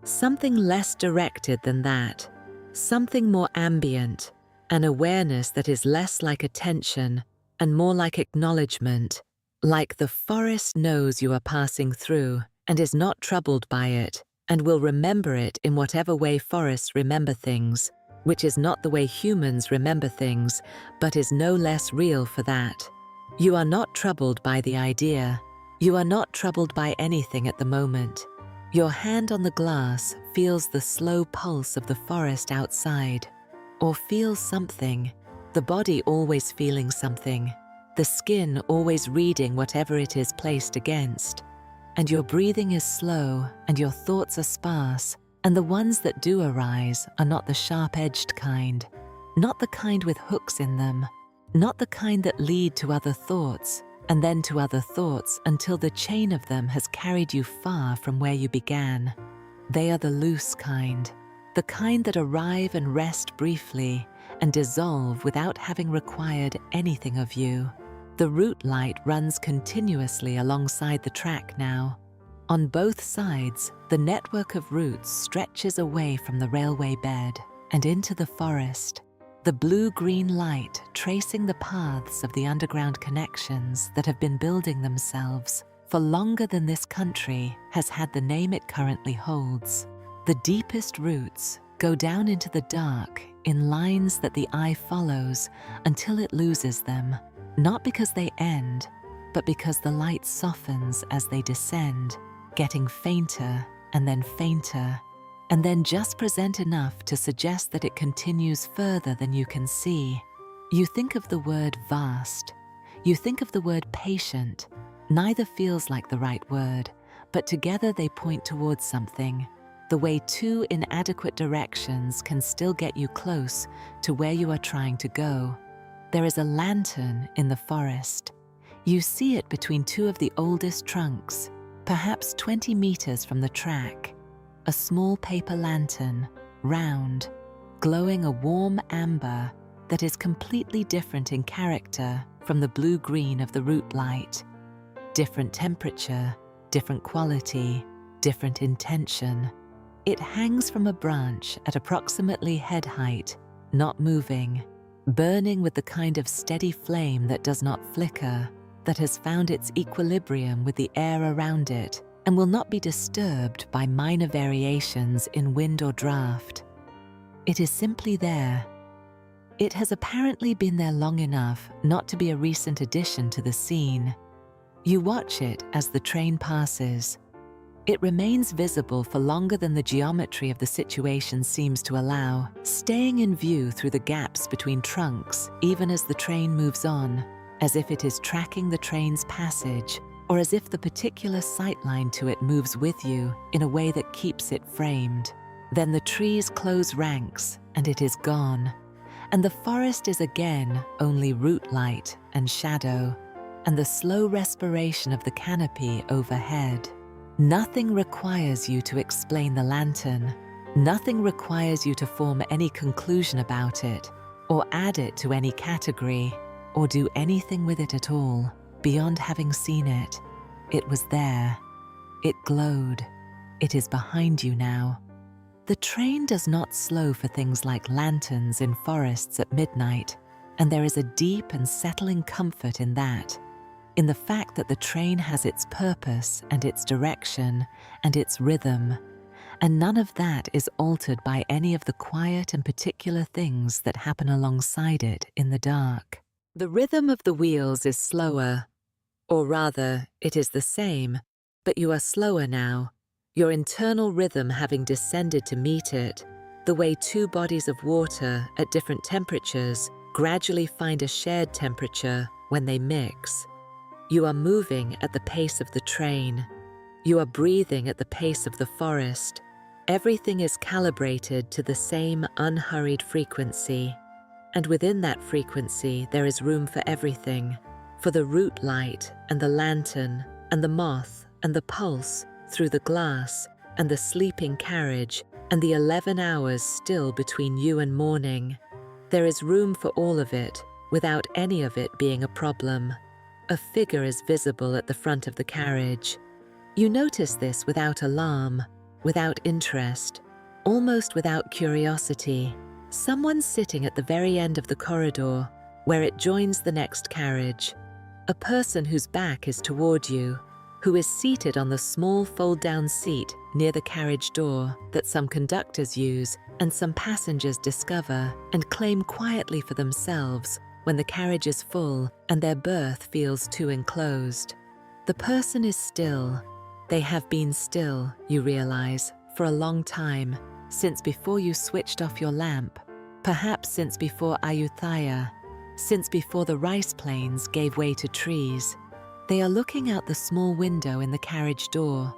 Something less directed than that, something more ambient, an awareness that is less like attention and more like acknowledgement, like the forest knows you are passing through and is not troubled by it and will remember it in whatever way forests remember things, which is not the way humans remember things, but is no less real for that. You are not troubled by the idea. You are not troubled by anything at the moment. Your hand on the glass feels the slow pulse of the forest outside, or feels something, the body always feeling something, the skin always reading whatever it is placed against. And your breathing is slow, and your thoughts are sparse, and the ones that do arise are not the sharp-edged kind, not the kind with hooks in them, not the kind that lead to other thoughts, and then to other thoughts until the chain of them has carried you far from where you began. They are the loose kind, the kind that arrive and rest briefly and dissolve without having required anything of you. The route light runs continuously alongside the track now. On both sides, the network of routes stretches away from the railway bed and into the forest, the blue-green light tracing the paths of the underground connections that have been building themselves for longer than this country has had the name it currently holds. The deepest routes go down into the dark in lines that the eye follows until it loses them, not because they end, but because the light softens as they descend, getting fainter and then just present enough to suggest that it continues further than you can see. You think of the word vast. You think of the word patient. Neither feels like the right word, but together they point towards something. The way two inadequate directions can still get you close to where you are trying to go. There is a lantern in the forest. You see it between two of the oldest trunks, perhaps 20 meters from the track. A small paper lantern, round, glowing a warm amber that is completely different in character from the blue-green of the route light. Different temperature, different quality, different intention. It hangs from a branch at approximately head height, not moving, burning with the kind of steady flame that does not flicker, that has found its equilibrium with the air around it and will not be disturbed by minor variations in wind or draft. It is simply there. It has apparently been there long enough not to be a recent addition to the scene. You watch it as the train passes. It remains visible for longer than the geometry of the situation seems to allow, staying in view through the gaps between trunks even as the train moves on, as if it is tracking the train's passage, or as if the particular sightline to it moves with you in a way that keeps it framed. Then the trees close ranks and it is gone, and the forest is again only route light and shadow, and the slow respiration of the canopy overhead. Nothing requires you to explain the lantern. Nothing requires you to form any conclusion about it, or add it to any category, or do anything with it at all, beyond having seen it. It was there. It glowed. It is behind you now. The train does not slow for things like lanterns in forests at midnight, and there is a deep and settling comfort in that. In the fact that the train has its purpose and its direction and its rhythm, and none of that is altered by any of the quiet and particular things that happen alongside it in the dark. The rhythm of the wheels is slower, or rather, it is the same, but you are slower now, your internal rhythm having descended to meet it, the way two bodies of water at different temperatures gradually find a shared temperature when they mix. You are moving at the pace of the train. You are breathing at the pace of the forest. Everything is calibrated to the same unhurried frequency. And within that frequency, there is room for everything. For the route light and the lantern and the moth and the pulse through the glass and the sleeping carriage and the 11 hours still between you and morning. There is room for all of it without any of it being a problem. A figure is visible at the front of the carriage. You notice this without alarm, without interest, almost without curiosity. Someone sitting at the very end of the corridor, where it joins the next carriage. A person whose back is toward you, who is seated on the small fold-down seat near the carriage door that some conductors use and some passengers discover and claim quietly for themselves when the carriage is full and their berth feels too enclosed. The person is still. They have been still, you realize, for a long time, since before you switched off your lamp, perhaps since before Ayutthaya, since before the rice plains gave way to trees. They are looking out the small window in the carriage door,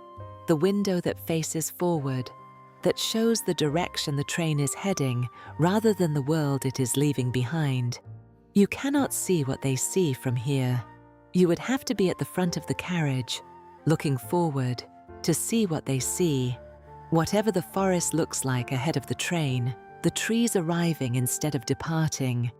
the window that faces forward, that shows the direction the train is heading rather than the world it is leaving behind. You cannot see what they see from here. You would have to be at the front of the carriage, looking forward, to see what they see. Whatever the forest looks like ahead of the train, the trees arriving instead of departing,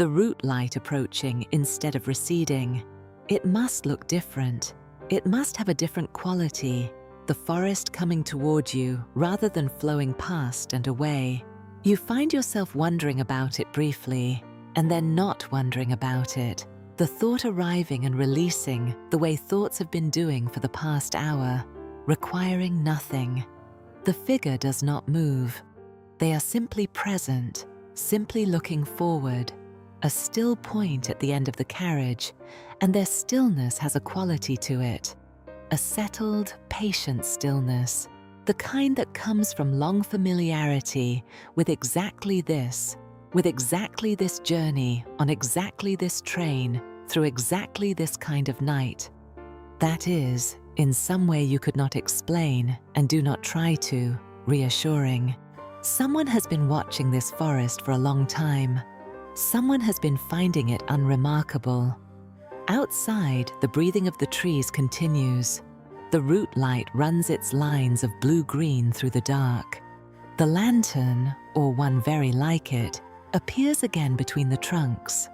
the route light approaching instead of receding. It must look different. It must have a different quality, the forest coming toward you rather than flowing past and away. You find yourself wondering about it briefly, and then not wondering about it, the thought arriving and releasing the way thoughts have been doing for the past hour, requiring nothing. The figure does not move. They are simply present, simply looking forward, a still point at the end of the carriage, and their stillness has a quality to it, a settled, patient stillness, the kind that comes from long familiarity with exactly this journey on exactly this train through exactly this kind of night. That is, in some way you could not explain and do not try to, reassuring. Someone has been watching this forest for a long time. Someone has been finding it unremarkable. Outside, the breathing of the trees continues. The route light runs its lines of blue-green through the dark. The lantern, or one very like it, appears again between the trunks.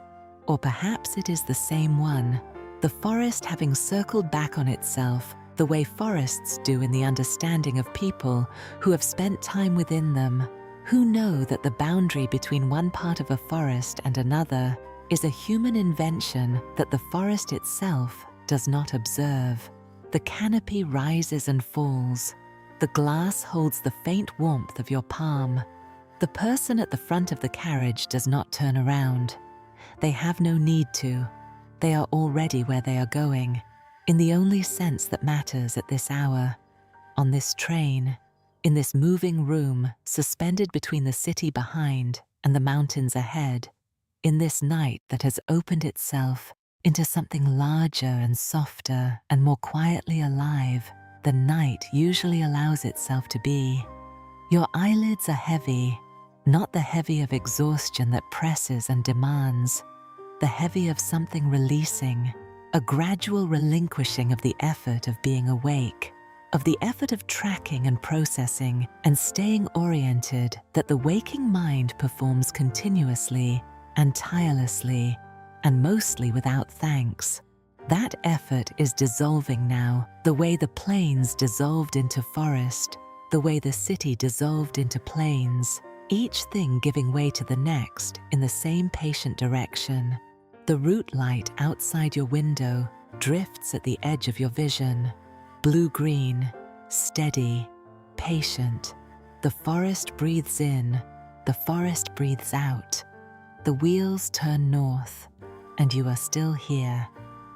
Or perhaps it is the same one, the forest having circled back on itself the way forests do in the understanding of people who have spent time within them, who know that the boundary between one part of a forest and another is a human invention that the forest itself does not observe. The canopy rises and falls. The glass holds the faint warmth of your palm. The person at the front of the carriage does not turn around. They have no need to. They are already where they are going, in the only sense that matters at this hour. On this train, in this moving room suspended between the city behind and the mountains ahead, in this night that has opened itself into something larger and softer and more quietly alive than night usually allows itself to be. Your eyelids are heavy, not the heavy of exhaustion that presses and demands, the heavy of something releasing, a gradual relinquishing of the effort of being awake, of the effort of tracking and processing and staying oriented that the waking mind performs continuously and tirelessly and mostly without thanks. That effort is dissolving now, the way the plains dissolved into forest, the way the city dissolved into plains, each thing giving way to the next in the same patient direction. The route light outside your window drifts at the edge of your vision. Blue-green, steady, patient. The forest breathes in, the forest breathes out. The wheels turn north, and you are still here,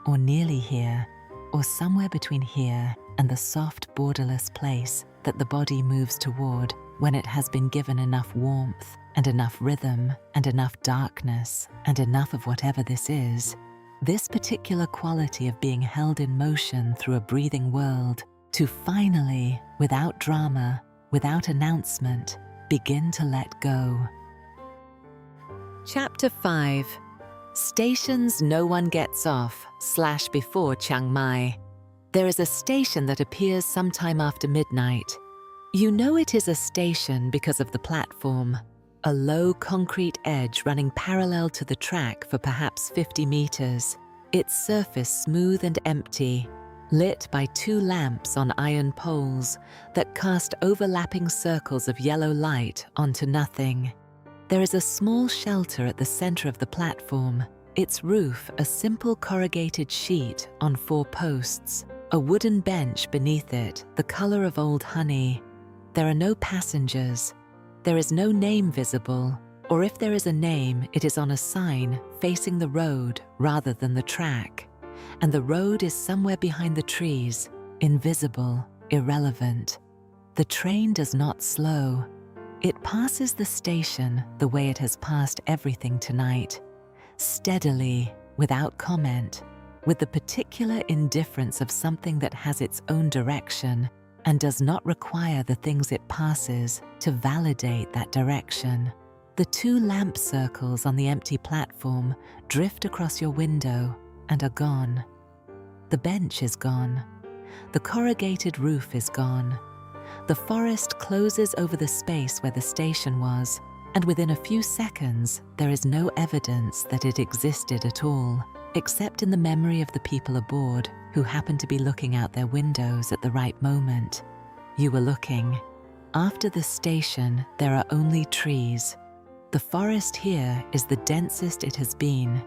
or nearly here, or somewhere between here and the soft, borderless place that the body moves toward when it has been given enough warmth and enough rhythm and enough darkness and enough of whatever this is, this particular quality of being held in motion through a breathing world, to finally, without drama, without announcement, begin to let go. Chapter 5. Stations no one gets off / before Chiang Mai. There is a station that appears sometime after midnight. You know it is a station because of the platform, a low concrete edge running parallel to the track for perhaps 50 meters, its surface smooth and empty, lit by 2 lamps on iron poles that cast overlapping circles of yellow light onto nothing. There is a small shelter at the center of the platform, its roof a simple corrugated sheet on 4 posts, a wooden bench beneath it the color of old honey. There are no passengers. There is no name visible, or if there is a name, it is on a sign facing the road rather than the track. And the road is somewhere behind the trees, invisible, irrelevant. The train does not slow. It passes the station the way it has passed everything tonight, steadily, without comment, with the particular indifference of something that has its own direction and does not require the things it passes to validate that direction. The 2 lamp circles on the empty platform drift across your window and are gone. The bench is gone. The corrugated roof is gone. The forest closes over the space where the station was, and within a few seconds there is no evidence that it existed at all, except in the memory of the people aboard who happened to be looking out their windows at the right moment. You were looking. After the station, there are only trees. The forest here is the densest it has been,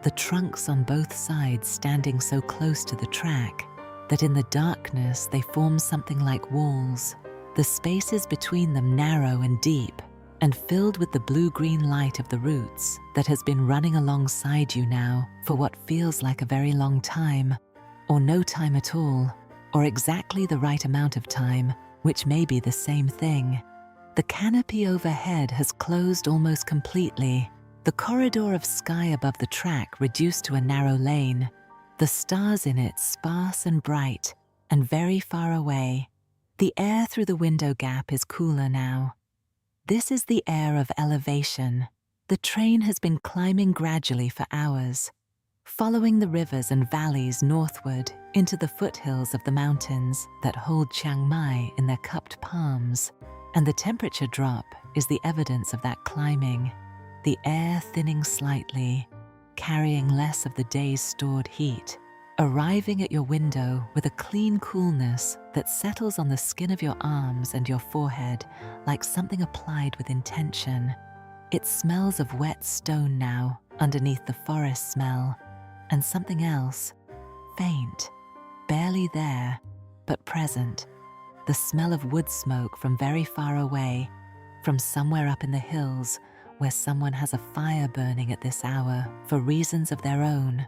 the trunks on both sides standing so close to the track that in the darkness they form something like walls, the spaces between them narrow and deep, and filled with the blue-green light of the roots that has been running alongside you now for what feels like a very long time, or no time at all, or exactly the right amount of time, which may be the same thing. The canopy overhead has closed almost completely, the corridor of sky above the track reduced to a narrow lane, the stars in it sparse and bright, and very far away. The air through the window gap is cooler now. This is the air of elevation. The train has been climbing gradually for hours, following the rivers and valleys northward into the foothills of the mountains that hold Chiang Mai in their cupped palms, and the temperature drop is the evidence of that climbing, the air thinning slightly, carrying less of the day's stored heat, arriving at your window with a clean coolness that settles on the skin of your arms and your forehead like something applied with intention. It smells of wet stone now underneath the forest smell, and something else, faint, barely there, but present, the smell of wood smoke from very far away, from somewhere up in the hills where someone has a fire burning at this hour for reasons of their own,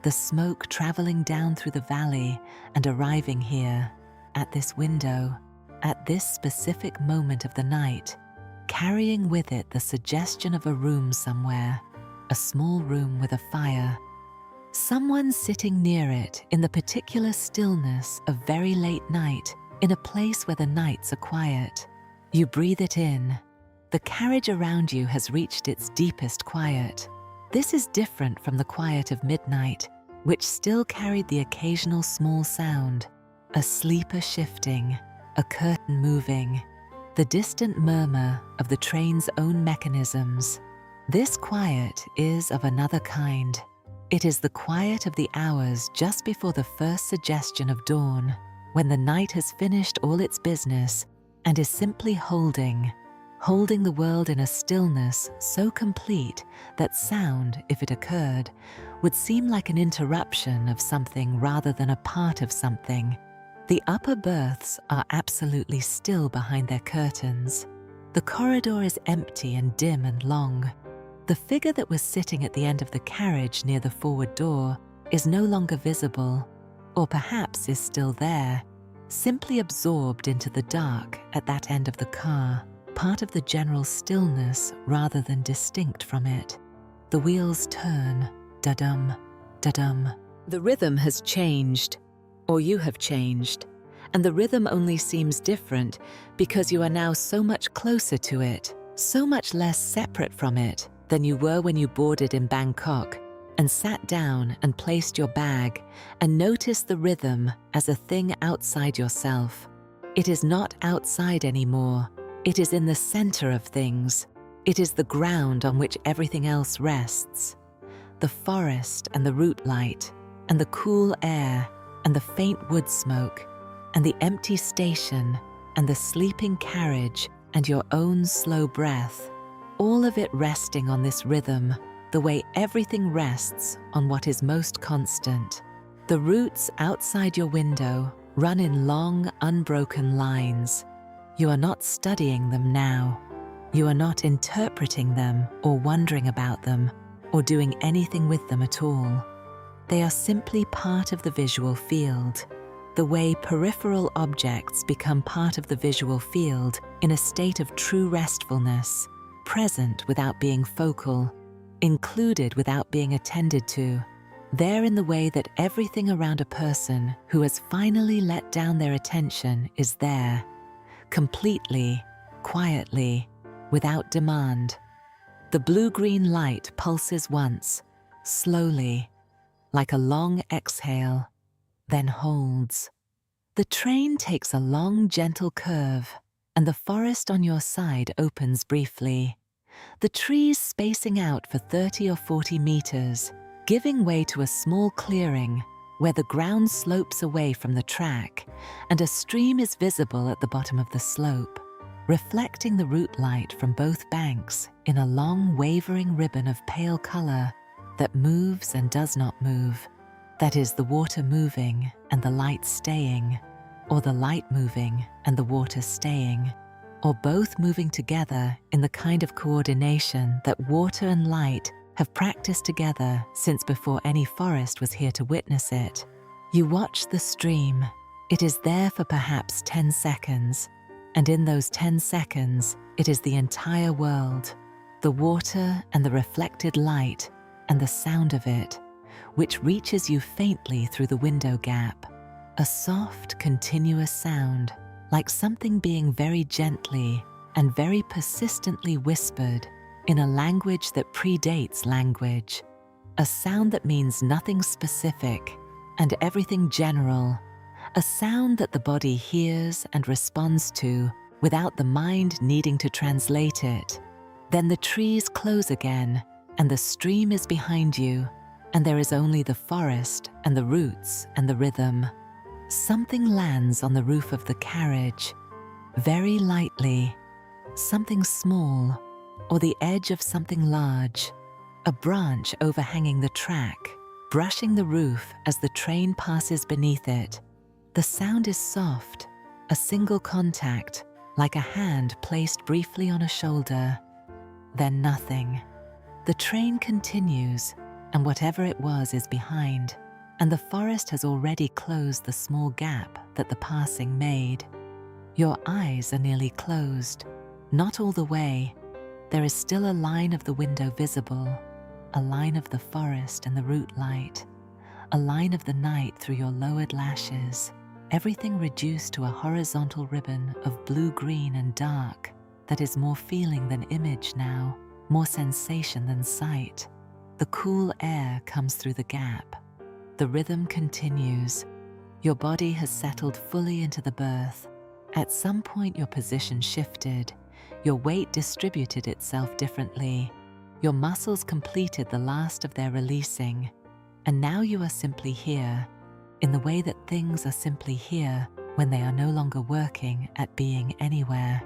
the smoke traveling down through the valley and arriving here, at this window, at this specific moment of the night, carrying with it the suggestion of a room somewhere, a small room with a fire, someone sitting near it in the particular stillness of very late night, in a place where the nights are quiet. You breathe it in. The carriage around you has reached its deepest quiet. This is different from the quiet of midnight, which still carried the occasional small sound, a sleeper shifting, a curtain moving, the distant murmur of the train's own mechanisms. This quiet is of another kind. It is the quiet of the hours just before the first suggestion of dawn, when the night has finished all its business and is simply holding the world in a stillness so complete that sound, if it occurred, would seem like an interruption of something rather than a part of something. The upper berths are absolutely still behind their curtains. The corridor is empty and dim and long. The figure that was sitting at the end of the carriage near the forward door is no longer visible, or perhaps is still there, simply absorbed into the dark at that end of the car, part of the general stillness rather than distinct from it. The wheels turn, da-dum, da-dum. The rhythm has changed, or you have changed, and the rhythm only seems different because you are now so much closer to it, so much less separate from it than you were when you boarded in Bangkok and sat down and placed your bag and noticed the rhythm as a thing outside yourself. It is not outside anymore. It is in the center of things. It is the ground on which everything else rests. The forest and the root light, and the cool air, and the faint wood smoke, and the empty station, and the sleeping carriage, and your own slow breath, all of it resting on this rhythm, the way everything rests on what is most constant. The roots outside your window run in long, unbroken lines. You are not studying them now. You are not interpreting them or wondering about them or doing anything with them at all. They are simply part of the visual field, the way peripheral objects become part of the visual field in a state of true restfulness, present without being focal, included without being attended to, there in the way that everything around a person who has finally let down their attention is there, completely, quietly, without demand. The blue-green light pulses once, slowly, like a long exhale, then holds. The train takes a long, gentle curve, and the forest on your side opens briefly. the trees spacing out for 30 or 40 meters, giving way to a small clearing where the ground slopes away from the track and a stream is visible at the bottom of the slope, reflecting the route light from both banks in a long wavering ribbon of pale color that moves and does not move. That is, the water moving and the light staying, or the light moving and the water staying, or both moving together in the kind of coordination that water and light have practiced together since before any forest was here to witness it. You watch the stream. It is there for perhaps 10 seconds, and in those 10 seconds, it is the entire world, the water and the reflected light and the sound of it, which reaches you faintly through the window gap, a soft, continuous sound, like something being very gently and very persistently whispered in a language that predates language, a sound that means nothing specific and everything general, a sound that the body hears and responds to without the mind needing to translate it. Then the trees close again, and the stream is behind you, and there is only the forest and the roots and the rhythm. Something lands on the roof of the carriage, very lightly, something small, or the edge of something large, a branch overhanging the track, brushing the roof as the train passes beneath it. The sound is soft, a single contact, like a hand placed briefly on a shoulder. Then nothing. The train continues, and whatever it was is behind, and the forest has already closed the small gap that the passing made. Your eyes are nearly closed, not all the way. There is still a line of the window visible, a line of the forest and the route light, a line of the night through your lowered lashes, everything reduced to a horizontal ribbon of blue-green and dark that is more feeling than image now, more sensation than sight. The cool air comes through the gap. The rhythm continues. Your body has settled fully into the berth. At some point your position shifted. Your weight distributed itself differently. Your muscles completed the last of their releasing. And now you are simply here, in the way that things are simply here when they are no longer working at being anywhere.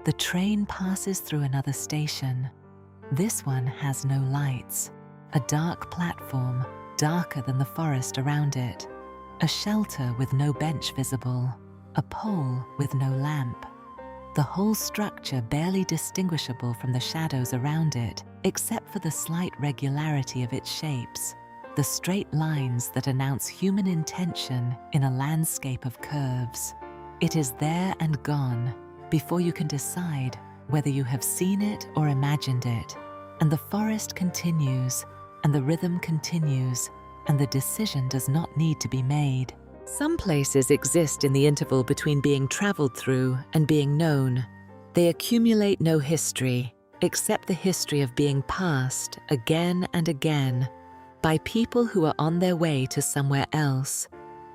The train passes through another station. This one has no lights. A dark platform, darker than the forest around it. A shelter with no bench visible. A pole with no lamp. The whole structure barely distinguishable from the shadows around it, except for the slight regularity of its shapes, the straight lines that announce human intention in a landscape of curves. It is there and gone before you can decide whether you have seen it or imagined it, and the forest continues, and the rhythm continues, and the decision does not need to be made. Some places exist in the interval between being traveled through and being known. They accumulate no history, except the history of being passed again and again by people who are on their way to somewhere else.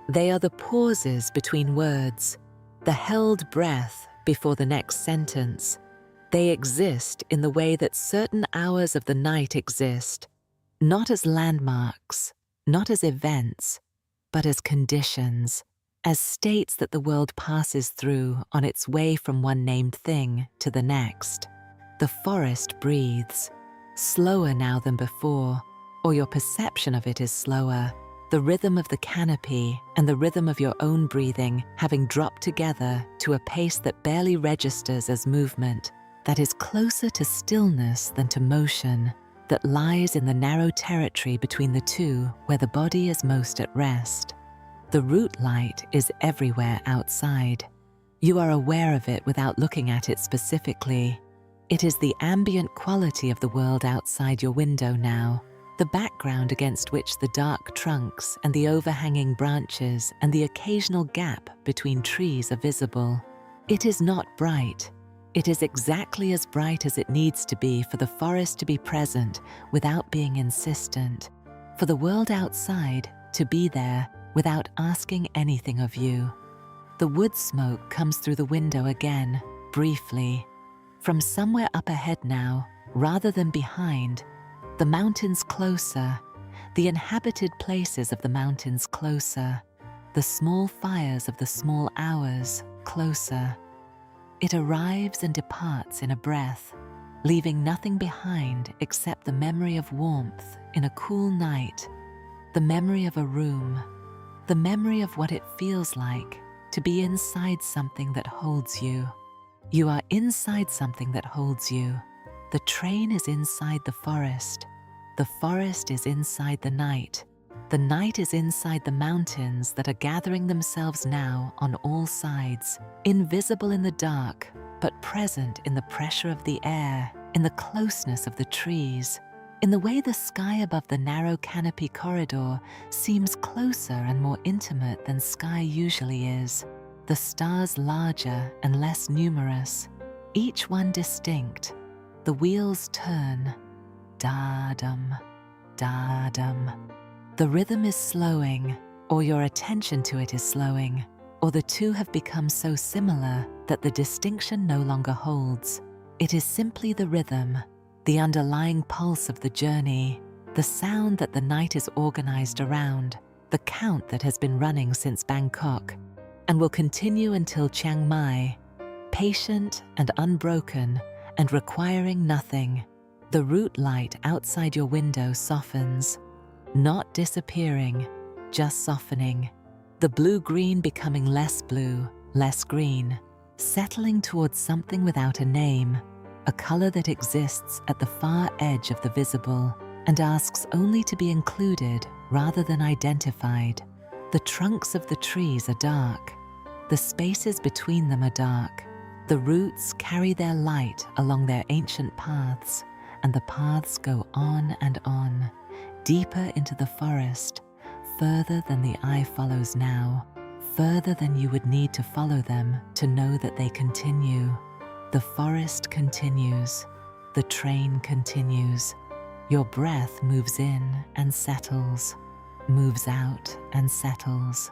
They are the pauses between words, the held breath before the next sentence. They exist in the way that certain hours of the night exist, not as landmarks, not as events, but as conditions, as states that the world passes through on its way from one named thing to the next. The forest breathes, slower now than before, or your perception of it is slower, the rhythm of the canopy and the rhythm of your own breathing having dropped together to a pace that barely registers as movement, that is closer to stillness than to motion, that lies in the narrow territory between the two where the body is most at rest. The route light is everywhere outside. You are aware of it without looking at it specifically. It is the ambient quality of the world outside your window now, the background against which the dark trunks and the overhanging branches and the occasional gap between trees are visible. It is not bright. It is exactly as bright as it needs to be for the forest to be present without being insistent, for the world outside to be there without asking anything of you. The wood smoke comes through the window again, briefly. From somewhere up ahead now, rather than behind, the mountains closer, the inhabited places of the mountains closer, the small fires of the small hours closer. It arrives and departs in a breath, leaving nothing behind except the memory of warmth in a cool night, the memory of a room, the memory of what it feels like to be inside something that holds you. You are inside something that holds you. The train is inside the forest. The forest is inside the night. The night is inside the mountains that are gathering themselves now on all sides, invisible in the dark, but present in the pressure of the air, in the closeness of the trees, in the way the sky above the narrow canopy corridor seems closer and more intimate than sky usually is, the stars larger and less numerous, each one distinct. The wheels turn, da-dum, da-dum. The rhythm is slowing, or your attention to it is slowing, or the two have become so similar that the distinction no longer holds. It is simply the rhythm, the underlying pulse of the journey, the sound that the night is organized around, the count that has been running since Bangkok, and will continue until Chiang Mai, patient and unbroken and requiring nothing. The route light outside your window softens, not disappearing, just softening. The blue-green becoming less blue, less green, settling towards something without a name, a color that exists at the far edge of the visible and asks only to be included rather than identified. The trunks of the trees are dark. The spaces between them are dark. The roots carry their light along their ancient paths, and the paths go on and on, deeper into the forest, further than the eye follows now, further than you would need to follow them to know that they continue. The forest continues. The train continues. Your breath moves in and settles, moves out and settles.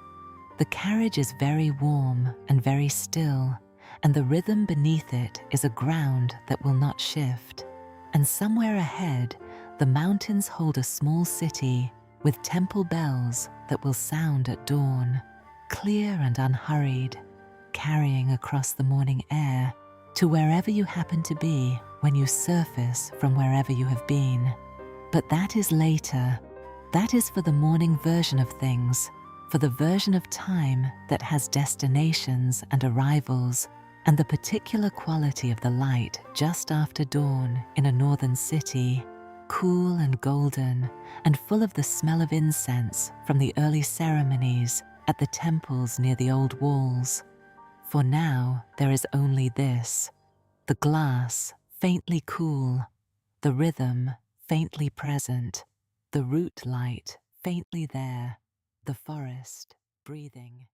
The carriage is very warm and very still, and the rhythm beneath it is a ground that will not shift. And somewhere ahead, the mountains hold a small city with temple bells that will sound at dawn, clear and unhurried, carrying across the morning air to wherever you happen to be when you surface from wherever you have been. But that is later. That is for the morning version of things, for the version of time that has destinations and arrivals, and the particular quality of the light just after dawn in a northern city, cool and golden, and full of the smell of incense from the early ceremonies at the temples near the old walls. For now there is only this, the glass faintly cool, the rhythm faintly present, the root light faintly there, the forest breathing.